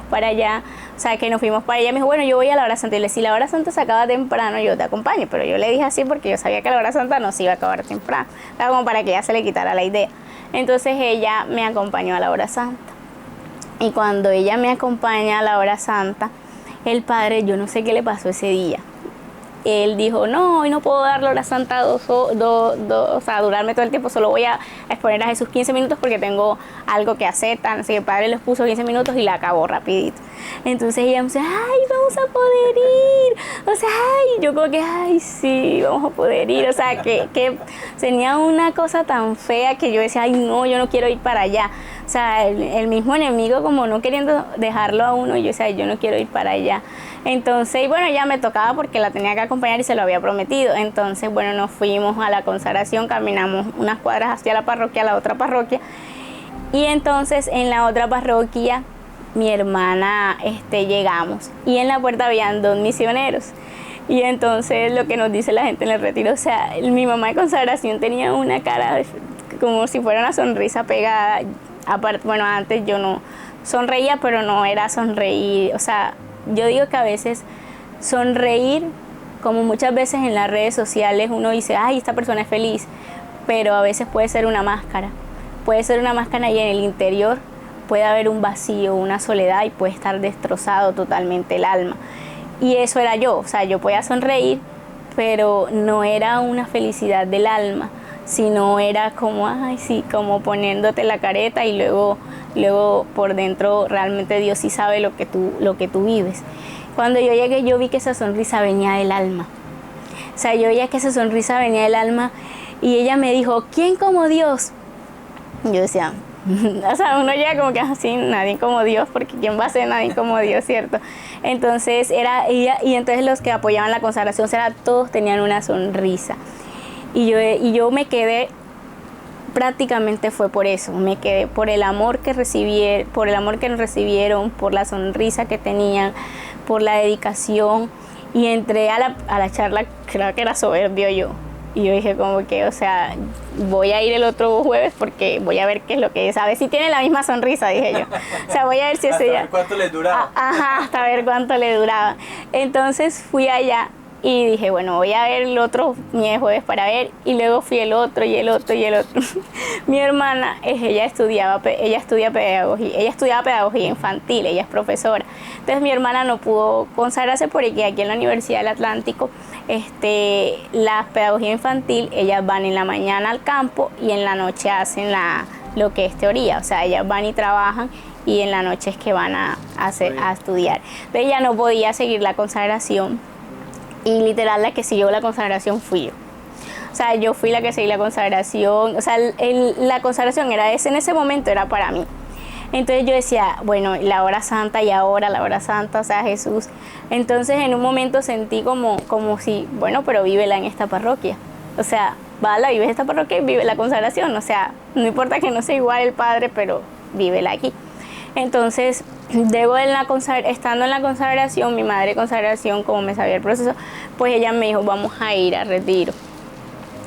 para allá, me dijo, bueno, yo voy a la hora santa. Y le decía, si la hora santa se acaba temprano, yo te acompaño. Pero yo le dije así porque yo sabía que la hora santa no se iba a acabar temprano. Era como para que ella se le quitara la idea. Entonces ella me acompañó a la hora santa. Y cuando ella me acompaña a la hora santa, el padre, yo no sé qué le pasó ese día. Él dijo, no, hoy no puedo dar la hora santa o sea, durarme todo el tiempo, solo voy a exponer a Jesús 15 minutos porque tengo algo que hacer. Así que el padre les puso 15 minutos y la acabó rapidito. Entonces ella me dice, ay, vamos a poder ir. O sea, ay, yo como que, ay, sí, vamos a poder ir. O sea, que tenía una cosa tan fea que yo decía, ay, no, yo no quiero ir para allá. O O sea, el mismo enemigo como no queriendo dejarlo a uno, yo decía, yo no quiero ir para allá. Entonces, bueno, ya me tocaba porque la tenía que acompañar y se lo había prometido. Entonces, bueno, nos fuimos a la consagración, caminamos unas cuadras hacia la parroquia, a la otra parroquia. Y entonces en la otra parroquia, mi hermana, llegamos. Y en la puerta habían 2 misioneros. Y entonces lo que nos dice la gente en el retiro, o sea, mi mamá de consagración tenía una cara como si fuera una sonrisa pegada. Aparte, bueno, antes yo no sonreía, pero no era sonreír. O sea, yo digo que a veces sonreír, como muchas veces en las redes sociales uno dice, ay, esta persona es feliz, pero a veces puede ser una máscara. Puede ser una máscara y en el interior puede haber un vacío, una soledad y puede estar destrozado totalmente el alma. Y eso era yo, o sea, yo podía sonreír, pero no era una felicidad del alma, sino era como, ay, sí, como poniéndote la careta y luego por dentro realmente Dios sí sabe lo que tú vives. Cuando yo llegué, yo vi que esa sonrisa venía del alma. O sea, yo veía que esa sonrisa venía del alma y ella me dijo, ¿quién como Dios? Y yo decía, o sea, uno llega como que así, nadie como Dios, porque ¿quién va a ser nadie como Dios, cierto? Entonces era ella, y entonces los que apoyaban la consagración, o sea, todos tenían una sonrisa. Y yo me quedé, prácticamente fue por eso, me quedé por el amor que por el amor que nos recibieron, por la sonrisa que tenían, por la dedicación, y entré a la charla, creo que era soberbio yo. Y yo dije como que, o sea, voy a ir el otro jueves porque voy a ver qué es lo que es. A ver si tiene la misma sonrisa, dije yo. O sea, voy a ver si ese día... ¿Hasta ver cuánto les duraba? Ajá, hasta ver cuánto le duraba. Entonces fui allá y dije, bueno, voy a ver el otro jueves para ver. Y luego fui el otro y el otro y el otro. Mi hermana, ella estudia pedagogía infantil, ella es profesora. Entonces mi hermana no pudo consagrarse porque aquí en la Universidad del Atlántico, la pedagogía infantil, ellas van en la mañana al campo y en la noche hacen lo que es teoría. O sea, ellas van y trabajan y en la noche es que van a estudiar. Entonces ella no podía seguir la consagración y literal la que siguió la consagración fui yo. O sea, yo fui la que seguí la consagración. O sea, la consagración en ese momento era para mí. Entonces yo decía, bueno, la hora santa y ahora la hora santa, o sea, Jesús. Entonces en un momento sentí como si, bueno, pero vívela en esta parroquia. O sea, vive en esta parroquia y vive la consagración. O sea, no importa que no sea igual el Padre, pero vívela aquí. Entonces, estando en la consagración, mi madre de consagración, como me sabía el proceso, pues ella me dijo, vamos a ir a retiro.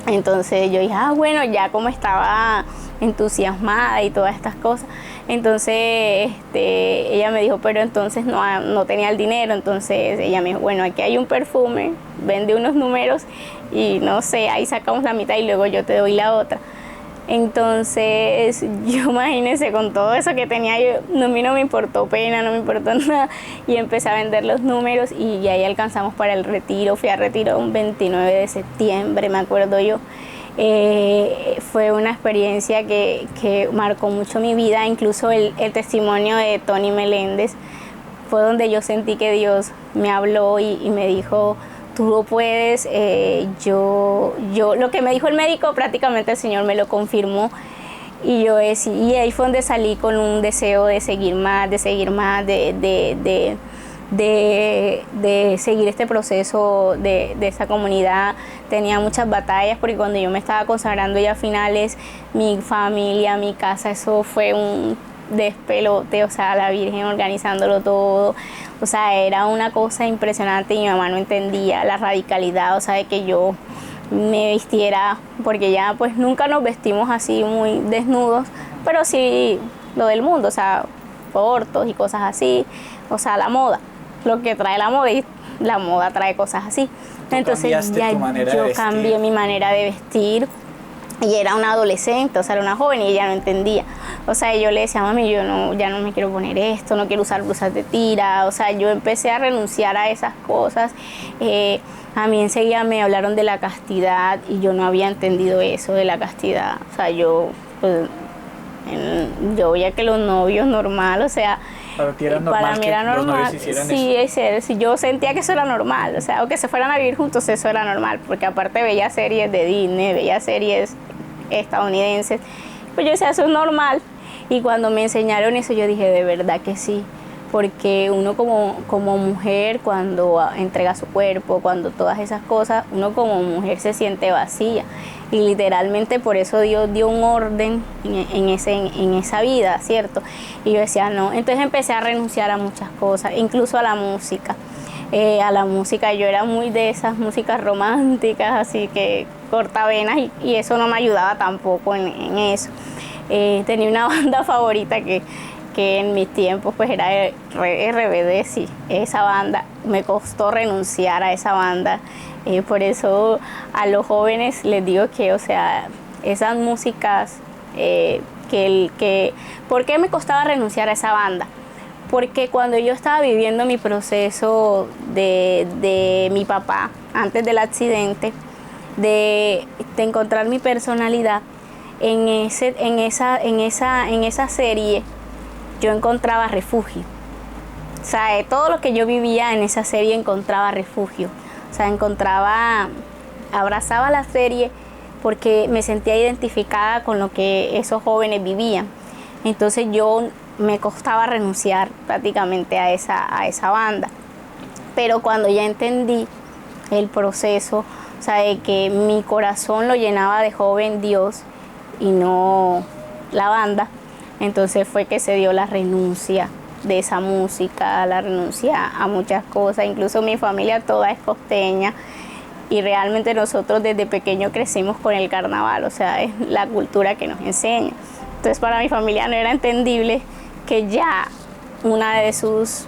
Entonces yo dije, bueno, ya como estaba entusiasmada y todas estas cosas. Entonces ella me dijo, pero entonces no tenía el dinero. Entonces ella me dijo, bueno, aquí hay un perfume, vende unos números y no sé, ahí sacamos la mitad y luego yo te doy la otra. Entonces yo imagínense con todo eso que tenía yo, a mí no me importó pena, no me importó nada y empecé a vender los números y ahí alcanzamos para el retiro. Fui a retiro un 29 de septiembre, me acuerdo yo. Fue una experiencia que marcó mucho mi vida, incluso el testimonio de Tony Meléndez fue donde yo sentí que Dios me habló y me dijo, tú lo puedes. Yo lo que me dijo el médico prácticamente el Señor me lo confirmó y ahí fue donde salí con un deseo de seguir más, de seguir este proceso de esa comunidad. Tenía muchas batallas porque cuando yo me estaba consagrando ya a finales, mi familia, mi casa, eso fue un despelote, o sea, la Virgen organizándolo todo, o sea, era una cosa impresionante y mi mamá no entendía la radicalidad, o sea, de que yo me vistiera, porque ya pues nunca nos vestimos así muy desnudos, pero sí lo del mundo, o sea, cortos y cosas así, o sea, la moda, lo que trae la moda y la moda trae cosas así. Entonces ya yo cambié mi manera de vestir y era una adolescente, o sea, era una joven y ella no entendía. O sea, yo le decía, mami, ya no me quiero poner esto, no quiero usar blusas de tira. O sea, yo empecé a renunciar a esas cosas. A mí enseguida me hablaron de la castidad y yo no había entendido eso de la castidad. O sea, yo veía que los novios normal, o sea, para mí era normal. Sí, yo sentía que eso era normal, o sea, o que se fueran a vivir juntos, eso era normal, porque aparte veía series de Disney, veía series estadounidenses, pues yo decía, eso es normal. Y cuando me enseñaron eso, yo dije, de verdad que sí. Porque uno como mujer, cuando entrega su cuerpo, cuando todas esas cosas, uno como mujer se siente vacía. Y literalmente por eso Dios dio un orden en esa vida, ¿cierto? Y yo decía, no. Entonces empecé a renunciar a muchas cosas, incluso a la música. Yo era muy de esas músicas románticas, así que cortavenas, y eso no me ayudaba tampoco en eso. Tenía una banda favorita que en mis tiempos pues era RBD, sí, esa banda. Me costó renunciar a esa banda. Por eso a los jóvenes les digo que, o sea, esas músicas, ¿por qué me costaba renunciar a esa banda? Porque cuando yo estaba viviendo mi proceso de mi papá, antes del accidente, de encontrar mi personalidad, en esa serie yo encontraba refugio. O sea, de todo lo que yo vivía en esa serie encontraba refugio. O sea, abrazaba la serie porque me sentía identificada con lo que esos jóvenes vivían. Entonces me costaba renunciar prácticamente a esa banda. Pero cuando ya entendí el proceso, o sea, de que mi corazón lo llenaba de joven Dios y no la banda, entonces fue que se dio la renuncia de esa música, la renuncia a muchas cosas. Incluso mi familia toda es costeña y realmente nosotros desde pequeños crecimos con el carnaval, o sea, es la cultura que nos enseña. Entonces para mi familia no era entendible que ya una de sus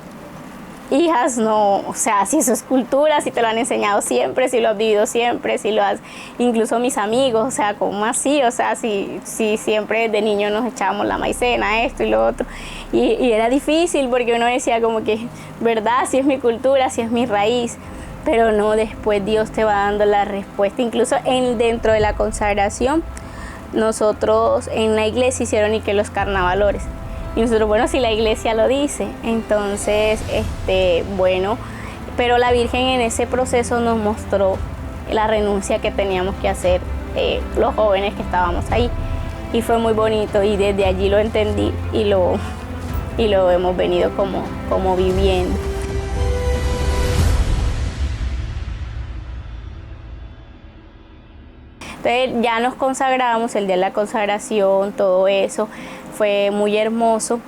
hijas no, o sea, si eso es cultura, si te lo han enseñado siempre, si lo has vivido siempre, si lo has, incluso mis amigos, o sea, ¿cómo así? O sea, si siempre de niño nos echábamos la maicena, esto y lo otro, y era difícil porque uno decía como que, ¿verdad? Si es mi cultura, si es mi raíz, pero no, después Dios te va dando la respuesta. Incluso dentro de la consagración, nosotros en la iglesia hicieron y que los carnavalores. Y nosotros, bueno, si la iglesia lo dice, entonces, bueno, pero la Virgen en ese proceso nos mostró la renuncia que teníamos que hacer los jóvenes que estábamos ahí. Y fue muy bonito y desde allí lo entendí y lo hemos venido como viviendo. Entonces ya nos consagramos, el día de la consagración, todo eso. Fue muy hermoso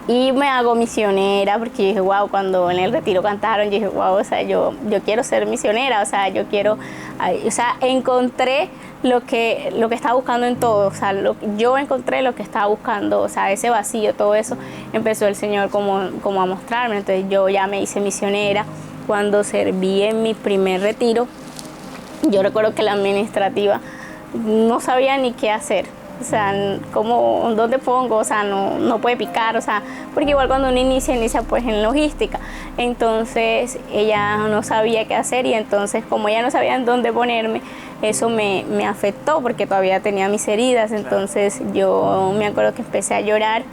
y me hago misionera porque yo dije, wow, cuando en el retiro cantaron, yo dije, wow, o sea, yo quiero ser misionera, o sea, yo quiero, o sea, encontré lo que estaba buscando en todo, o sea, yo encontré lo que estaba buscando, o sea, ese vacío, todo eso, empezó el Señor como a mostrarme. Entonces yo ya me hice misionera. Cuando serví en mi primer retiro, yo recuerdo que la administrativa no sabía ni qué hacer. O sea, ¿dónde pongo? O sea, no puede picar, o sea, porque igual cuando uno inicia pues en logística. Entonces ella no sabía qué hacer y entonces como ella no sabía en dónde ponerme, eso me afectó porque todavía tenía mis heridas. Entonces yo me acuerdo que empecé a llorar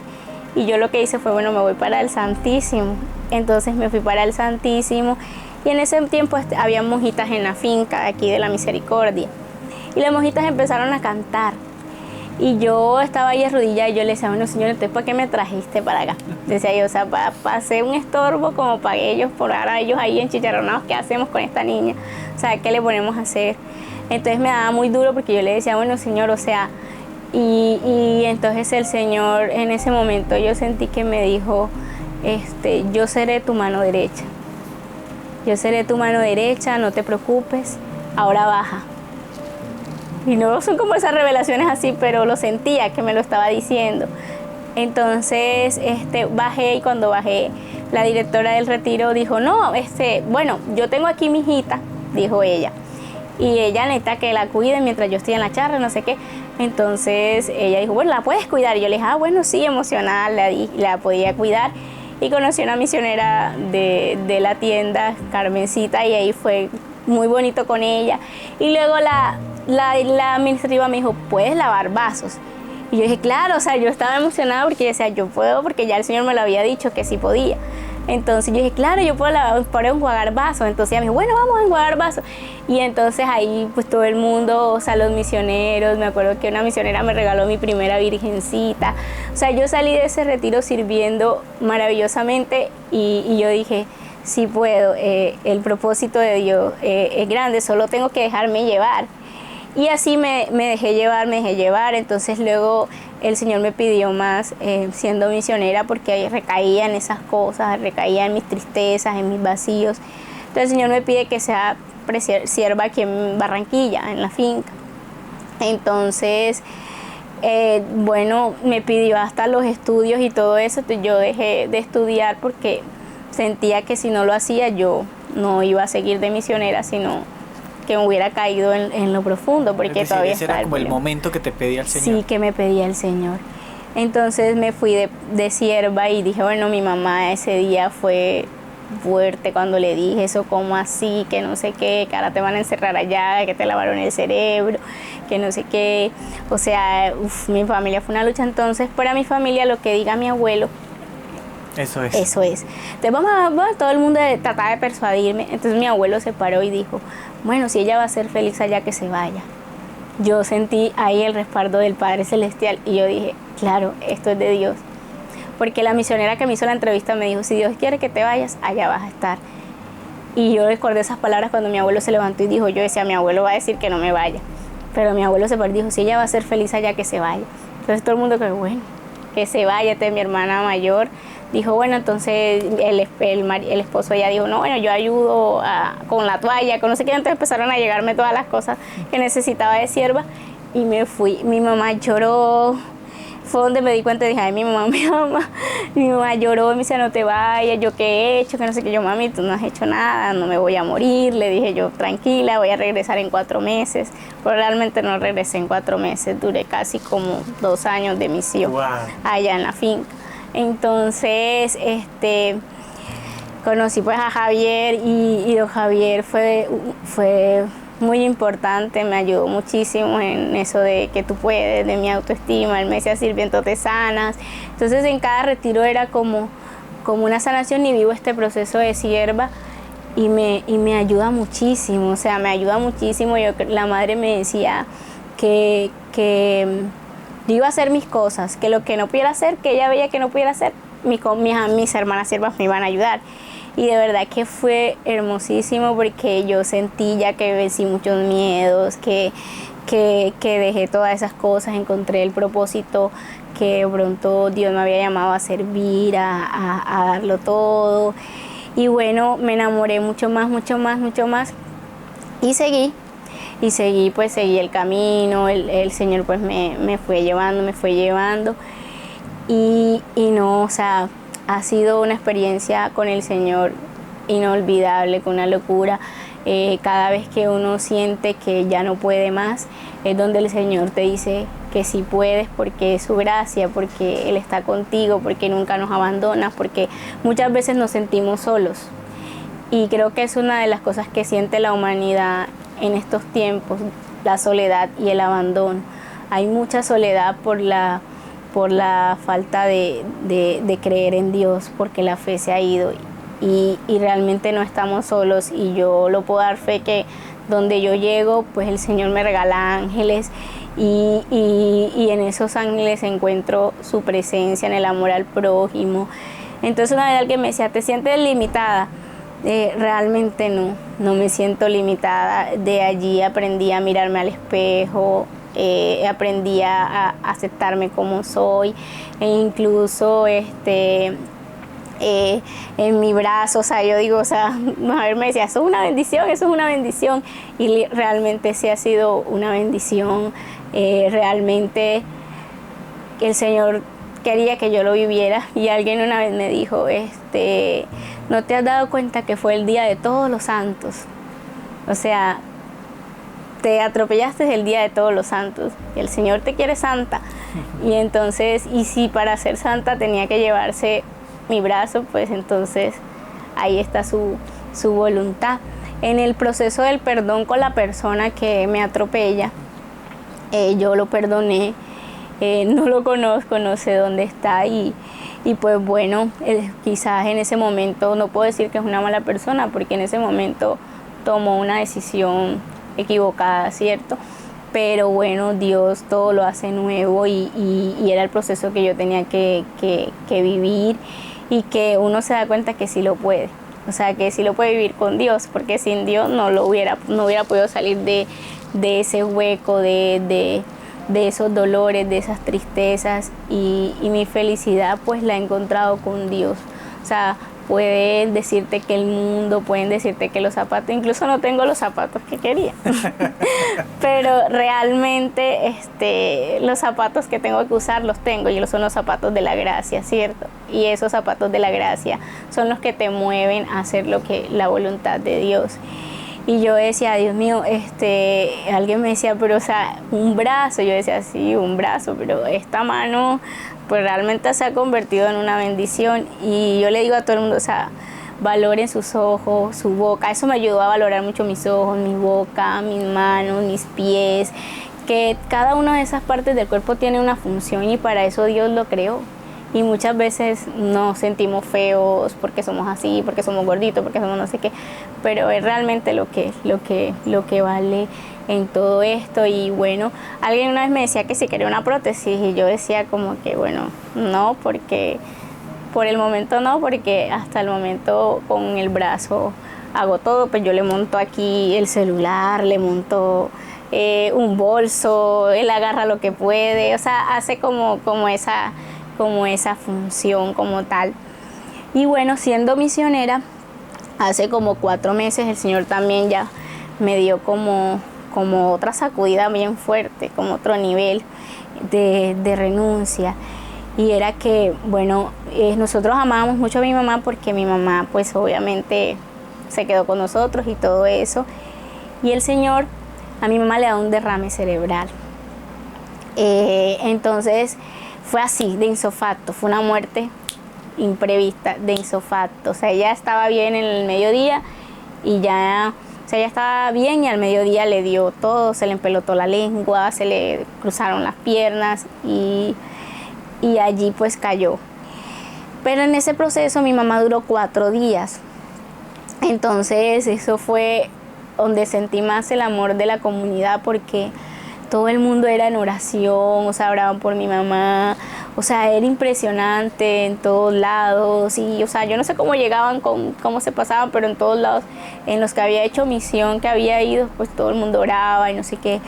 y yo lo que hice fue, bueno, me voy para el Santísimo. Entonces me fui para el Santísimo y en ese tiempo había monjitas en la finca aquí de la Misericordia y las monjitas empezaron a cantar. Y yo estaba ahí arrodillada y yo le decía, bueno, Señor, entonces ¿por qué me trajiste para acá? Decía yo, o sea, para hacer un estorbo como para ellos, por ahora ellos ahí enchicharronados, ¿qué hacemos con esta niña? O sea, ¿qué le ponemos a hacer? Entonces me daba muy duro porque yo le decía, bueno, Señor, o sea, y entonces el Señor en ese momento yo sentí que me dijo, yo seré tu mano derecha. Yo seré tu mano derecha, no te preocupes, ahora baja. Y no son como esas revelaciones así, pero lo sentía que me lo estaba diciendo. Entonces bajé y cuando bajé, la directora del retiro dijo, no, bueno, yo tengo aquí mi hijita, dijo ella. Y ella necesita que la cuide mientras yo estoy en la charla, no sé qué. Entonces ella dijo, bueno, ¿la puedes cuidar? Y yo le dije, bueno, sí, emocional, la podía cuidar. Y conocí a una misionera de la tienda, Carmencita, y ahí fue muy bonito con ella. Y luego la administrativa me dijo, ¿puedes lavar vasos? Y yo dije, claro, o sea, yo estaba emocionada porque decía, yo puedo, porque ya el Señor me lo había dicho que sí podía. Entonces yo dije, claro, yo puedo enjuagar vasos. Entonces ella me dijo, bueno, vamos a enjuagar vasos. Y entonces ahí pues todo el mundo, o sea, los misioneros, me acuerdo que una misionera me regaló mi primera virgencita. O sea, yo salí de ese retiro sirviendo maravillosamente y yo dije, sí puedo, el propósito de Dios es grande, solo tengo que dejarme llevar. Y así me dejé llevar, entonces luego el Señor me pidió más siendo misionera porque ahí recaía en esas cosas, recaía en mis tristezas, en mis vacíos. Entonces el Señor me pide que sea sierva aquí en Barranquilla, en la finca. Entonces, bueno, me pidió hasta los estudios y todo eso, entonces yo dejé de estudiar porque sentía que si no lo hacía yo no iba a seguir de misionera, sino que me hubiera caído en lo profundo, porque Es decir, todavía ese está era el como el problema. momento que te pedía el Señor. Sí, que me pedía el Señor. Entonces me fui de sierva y dije, bueno, mi mamá ese día fue fuerte cuando le dije eso, como así, que no sé qué, que ahora te van a encerrar allá, que te lavaron el cerebro, que no sé qué. O sea, mi familia fue una lucha. Entonces, para mi familia, lo que diga mi abuelo, Eso es. eso es. Entonces todo el mundo trataba de persuadirme. Entonces mi abuelo se paró y dijo, bueno, si ella va a ser feliz allá, que se vaya. Yo sentí ahí el respaldo del Padre Celestial y yo dije, claro, esto es de Dios. Porque la misionera que me hizo la entrevista me dijo, si Dios quiere que te vayas, allá vas a estar. Y yo recordé esas palabras cuando mi abuelo se levantó y dijo, yo decía, mi abuelo va a decir que no me vaya. Pero mi abuelo se paró y dijo, si ella va a ser feliz allá, que se vaya. Entonces todo el mundo que bueno, que se vaya. Mi hermana mayor dijo, bueno, entonces el esposo ya dijo, no, bueno, yo ayudo con la toalla, con no sé qué. Entonces empezaron a llegarme todas las cosas que necesitaba de sierva y me fui. Mi mamá lloró, fue donde me di cuenta y dije, ay, mi mamá lloró y me decía, no te vayas, yo qué he hecho, que no sé qué. Yo, mami, tú no has hecho nada, no me voy a morir. Le dije yo, tranquila, voy a regresar en 4 meses. Pero realmente no regresé en 4 meses, duré casi como 2 años de misión. Wow. Allá en la finca. Entonces, conocí pues a Javier y don Javier fue muy importante, me ayudó muchísimo en eso de que tú puedes, de mi autoestima. Él me decía, sirviendo te sanas. Entonces en cada retiro era como una sanación y vivo este proceso de sierva y me ayuda muchísimo, o sea, me ayuda muchísimo. La madre me decía que yo iba a hacer mis cosas, que lo que no pudiera hacer, que ella veía que no pudiera hacer, mis hermanas siervas me iban a ayudar. Y de verdad que fue hermosísimo porque yo sentí ya que vencí muchos miedos, que dejé todas esas cosas, encontré el propósito que pronto Dios me había llamado a servir, a darlo todo. Y bueno, me enamoré mucho más y seguí el camino. El Señor pues me fue llevando y no, o sea, ha sido una experiencia con el Señor inolvidable, con una locura. Cada vez que uno siente que ya no puede más, es donde el Señor te dice que sí puedes, porque es su gracia, porque Él está contigo, porque nunca nos abandona, porque muchas veces nos sentimos solos. Y creo que es una de las cosas que siente la humanidad en estos tiempos, la soledad y el abandono. Hay mucha soledad por la falta de creer en Dios, porque la fe se ha ido y realmente no estamos solos. Y yo lo puedo dar fe que donde yo llego, pues el Señor me regala ángeles y en esos ángeles encuentro su presencia, en el amor al prójimo. Entonces una vez alguien me decía, ¿te sientes limitada? Realmente no me siento limitada. De allí aprendí a mirarme al espejo, aprendí a aceptarme como soy, e incluso en mi brazo, o sea, yo digo, o sea, a ver, me decía, eso es una bendición, y realmente sí ha sido una bendición. Realmente el Señor quería que yo lo viviera, y alguien una vez me dijo, ¿no te has dado cuenta que fue el día de todos los santos? O sea, te atropellaste el día de todos los santos, y el Señor te quiere santa. Y entonces, y si para ser santa tenía que llevarse mi brazo, pues entonces ahí está su voluntad. En el proceso del perdón con la persona que me atropella, yo lo perdoné, no lo conozco, no sé dónde está, y Y pues bueno, quizás en ese momento, no puedo decir que es una mala persona, porque en ese momento tomó una decisión equivocada, ¿cierto? Pero bueno, Dios todo lo hace nuevo y era el proceso que yo tenía que vivir, y que uno se da cuenta que sí lo puede. O sea, que sí lo puede vivir con Dios, porque sin Dios no hubiera podido salir de ese hueco, de esos dolores, de esas tristezas, y mi felicidad pues la he encontrado con Dios. O sea, pueden decirte que el mundo, pueden decirte que los zapatos, incluso no tengo los zapatos que quería, pero realmente los zapatos que tengo que usar los tengo, y son los zapatos de la gracia, ¿cierto? Y esos zapatos de la gracia son los que te mueven a hacer la voluntad de Dios. Y yo decía, Dios mío, alguien me decía, pero o sea, un brazo. Yo decía, sí, un brazo, pero esta mano pues realmente se ha convertido en una bendición. Y yo le digo a todo el mundo, o sea, valoren sus ojos, su boca. Eso me ayudó a valorar mucho mis ojos, mi boca, mis manos, mis pies, que cada una de esas partes del cuerpo tiene una función, y para eso Dios lo creó. Y muchas veces nos sentimos feos porque somos así, porque somos gorditos, porque somos no sé qué, pero es realmente lo que vale en todo esto. Y bueno, alguien una vez me decía que si quería una prótesis, y yo decía como que bueno, no, porque por el momento no, porque hasta el momento con el brazo hago todo. Pues yo le monto aquí el celular, le monto un bolso, él agarra lo que puede, o sea, hace como esa función como tal. Y bueno, siendo misionera, hace como 4 meses el Señor también ya me dio como otra sacudida bien fuerte, como otro nivel de renuncia. Y era que, bueno, nosotros amábamos mucho a mi mamá, porque mi mamá pues obviamente se quedó con nosotros y todo eso. Y el Señor a mi mamá le da un derrame cerebral. Entonces fue así, de insofacto, fue una muerte imprevista de insofacto. O sea, ella estaba bien en el mediodía y ya, o sea, ella estaba bien, y al mediodía le dio todo, se le empelotó la lengua, se le cruzaron las piernas y allí pues cayó. Pero en ese proceso mi mamá duró 4 días. Entonces eso fue donde sentí más el amor de la comunidad, porque todo el mundo era en oración, o sea, oraban por mi mamá, o sea, era impresionante en todos lados. Y, o sea, yo no sé cómo llegaban, cómo se pasaban, pero en todos lados en los que había hecho misión, que había ido, pues todo el mundo oraba y no sé qué.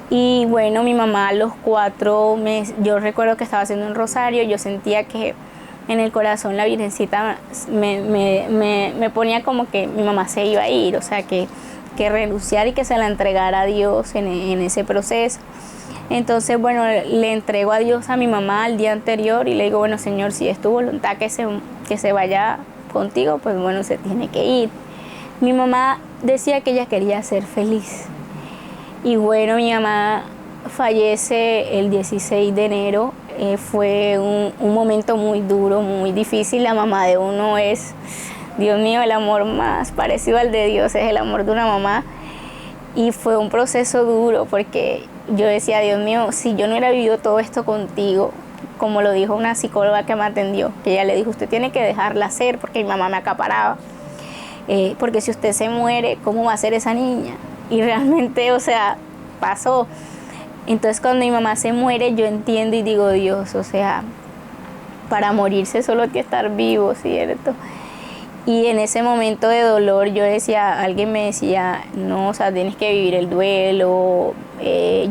Y bueno, mi mamá a los 4 meses, yo recuerdo que estaba haciendo un rosario, yo sentía que en el corazón la Virgencita me ponía como que mi mamá se iba a ir, o sea, que renunciar y que se la entregara a Dios en ese proceso. Entonces, bueno, le entrego a Dios a mi mamá el día anterior y le digo, bueno, Señor, si es tu voluntad que se vaya contigo, pues bueno, se tiene que ir. Mi mamá decía que ella quería ser feliz. Y bueno, mi mamá fallece el 16 de enero. Fue un momento muy duro, muy difícil. La mamá de uno es, Dios mío, el amor más parecido al de Dios es el amor de una mamá. Y fue un proceso duro, porque yo decía, Dios mío, si yo no hubiera vivido todo esto contigo, como lo dijo una psicóloga que me atendió, que ella le dijo, usted tiene que dejarla ser, porque mi mamá me acaparaba, porque si usted se muere, ¿cómo va a ser esa niña? Y realmente, o sea, pasó. Entonces cuando mi mamá se muere, yo entiendo y digo, Dios, o sea, para morirse solo hay que estar vivo, ¿cierto? Y en ese momento de dolor yo decía, alguien me decía, no, o sea, tienes que vivir el duelo,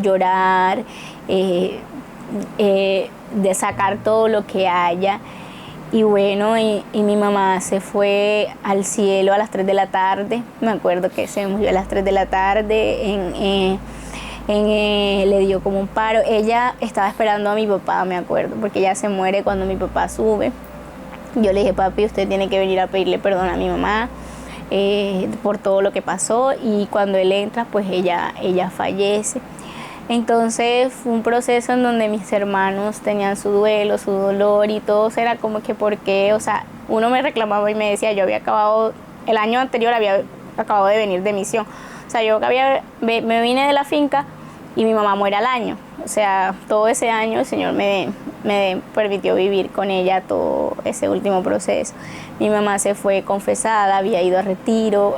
llorar, de sacar todo lo que haya. Y bueno, y mi mamá se fue al cielo a las 3 de la tarde, me acuerdo que se murió a las 3 de la tarde, le dio como un paro. Ella estaba esperando a mi papá, me acuerdo, porque ella se muere cuando mi papá sube. Yo le dije, papi, usted tiene que venir a pedirle perdón a mi mamá por todo lo que pasó. Y cuando él entra, pues ella fallece. Entonces fue un proceso en donde mis hermanos tenían su duelo, su dolor, y todos era como que, ¿por qué? O sea, uno me reclamaba y me decía, yo había acabado, el año anterior había acabado de venir de misión. O sea, yo me vine de la finca y mi mamá muere al año. O sea, todo ese año el Señor me permitió vivir con ella todo ese último proceso. Mi mamá se fue confesada, había ido a retiro,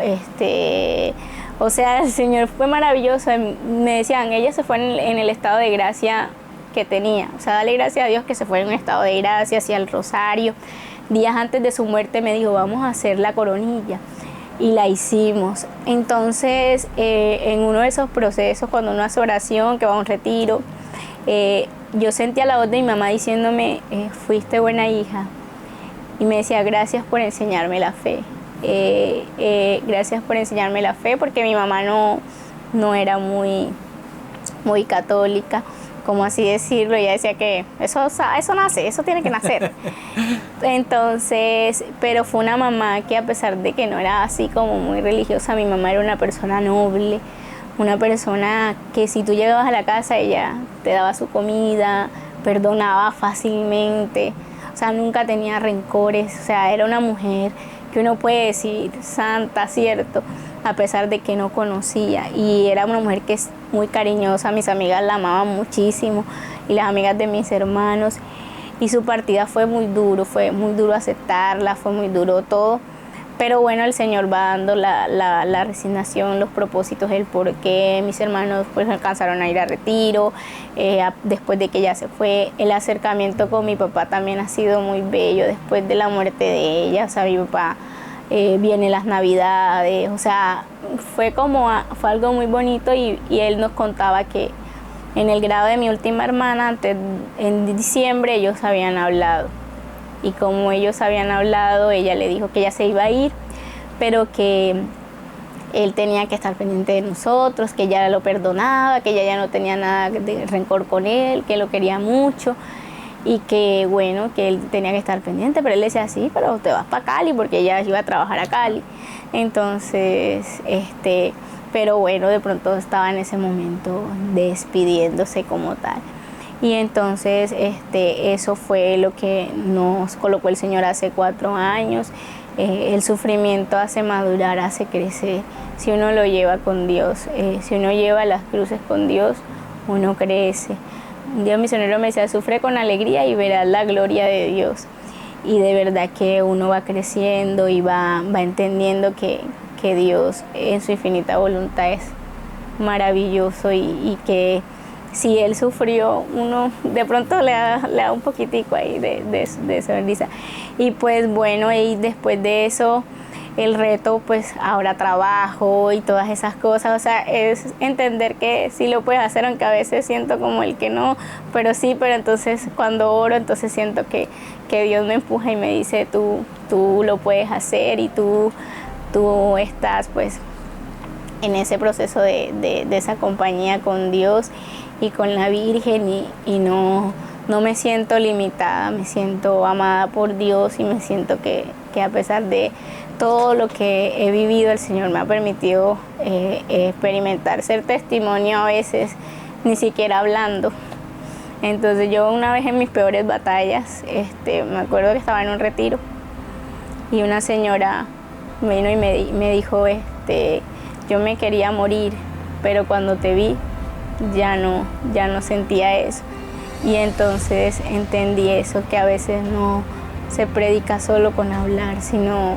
o sea, el Señor fue maravilloso. Me decían, ella se fue en el estado de gracia que tenía. O sea, dale gracias a Dios que se fue en un estado de gracia, hacia el rosario. Días antes de su muerte me dijo, vamos a hacer la coronilla. Y la hicimos. Entonces, en uno de esos procesos, cuando uno hace oración, que va a un retiro, yo sentía la voz de mi mamá diciéndome, fuiste buena hija. Y me decía, gracias por enseñarme la fe. Gracias por enseñarme la fe, porque mi mamá no era muy católica, como así decirlo. Ella decía que eso nace, eso tiene que nacer. Entonces, pero fue una mamá que, a pesar de que no era así como muy religiosa, mi mamá era una persona noble, una persona que si tú llegabas a la casa, ella te daba su comida, perdonaba fácilmente, o sea, nunca tenía rencores. O sea, era una mujer que uno puede decir santa, cierto, a pesar de que no conocía. Y era una mujer que es muy cariñosa, mis amigas la amaban muchísimo, y las amigas de mis hermanos. Y su partida fue muy duro aceptarla, fue muy duro todo. Pero bueno, el Señor va dando la resignación, los propósitos, el porqué. Mis hermanos pues alcanzaron a ir a retiro, después de que ella se fue. El acercamiento con mi papá también ha sido muy bello después de la muerte de ella. O sea, mi papá viene las Navidades, o sea, fue algo muy bonito. Y él nos contaba que en el grado de mi última hermana, en diciembre, ellos habían hablado. Y como ellos habían hablado, ella le dijo que ella se iba a ir, pero que él tenía que estar pendiente de nosotros, que ella lo perdonaba, que ella ya no tenía nada de rencor con él, que lo quería mucho, y que bueno, que él tenía que estar pendiente. Pero él le decía, sí, pero te vas para Cali, porque ella iba a trabajar a Cali. Entonces, pero bueno, de pronto estaba en ese momento despidiéndose como tal. Y entonces eso fue lo que nos colocó el Señor hace 4 años. El sufrimiento hace madurar, hace crecer. Si uno lo lleva con Dios, si uno lleva las cruces con Dios, uno crece. Un día un misionero me decía, sufre con alegría y verás la gloria de Dios. Y de verdad que uno va creciendo y va entendiendo que Dios en su infinita voluntad es maravilloso, y que si Él sufrió, uno de pronto le da un poquitico ahí de sonrisa. Y pues bueno, y después de eso, el reto, pues ahora trabajo y todas esas cosas. O sea, es entender que sí lo puedes hacer, aunque a veces siento como el que no, pero sí. Pero entonces cuando oro, entonces siento que Dios me empuja y me dice, tú lo puedes hacer, y tú estás pues en ese proceso de esa compañía con Dios y con la Virgen, y no me siento limitada, me siento amada por Dios, y me siento que a pesar de todo lo que he vivido, el Señor me ha permitido experimentar, ser testimonio a veces, ni siquiera hablando. Entonces yo una vez en mis peores batallas, me acuerdo que estaba en un retiro, y una señora vino y me dijo, yo me quería morir, pero cuando te vi, ya no sentía eso. Y entonces entendí eso, que a veces no se predica solo con hablar, sino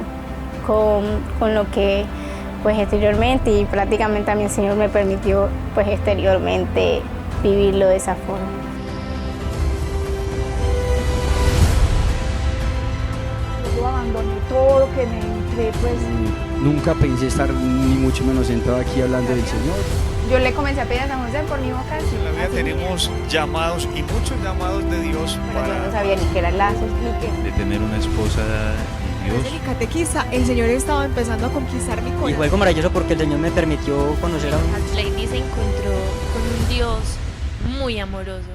con lo que pues exteriormente, y prácticamente a mí el Señor me permitió pues exteriormente vivirlo de esa forma. Yo abandoné todo lo que me entré, pues Nunca pensé estar ni mucho menos sentado aquí hablando del Señor. yo le comencé a pedir a San José por mi vocación. En la vida Así tenemos llamados, y muchos llamados de Dios pero yo no para... sabía ni qué era el lazo, ni qué. de tener una esposa de Dios. El catequista, el Señor estaba empezando a conquistar mi Y corazón. fue algo maravilloso porque el Señor me permitió conocer a un... Lady se encontró con un Dios muy amoroso.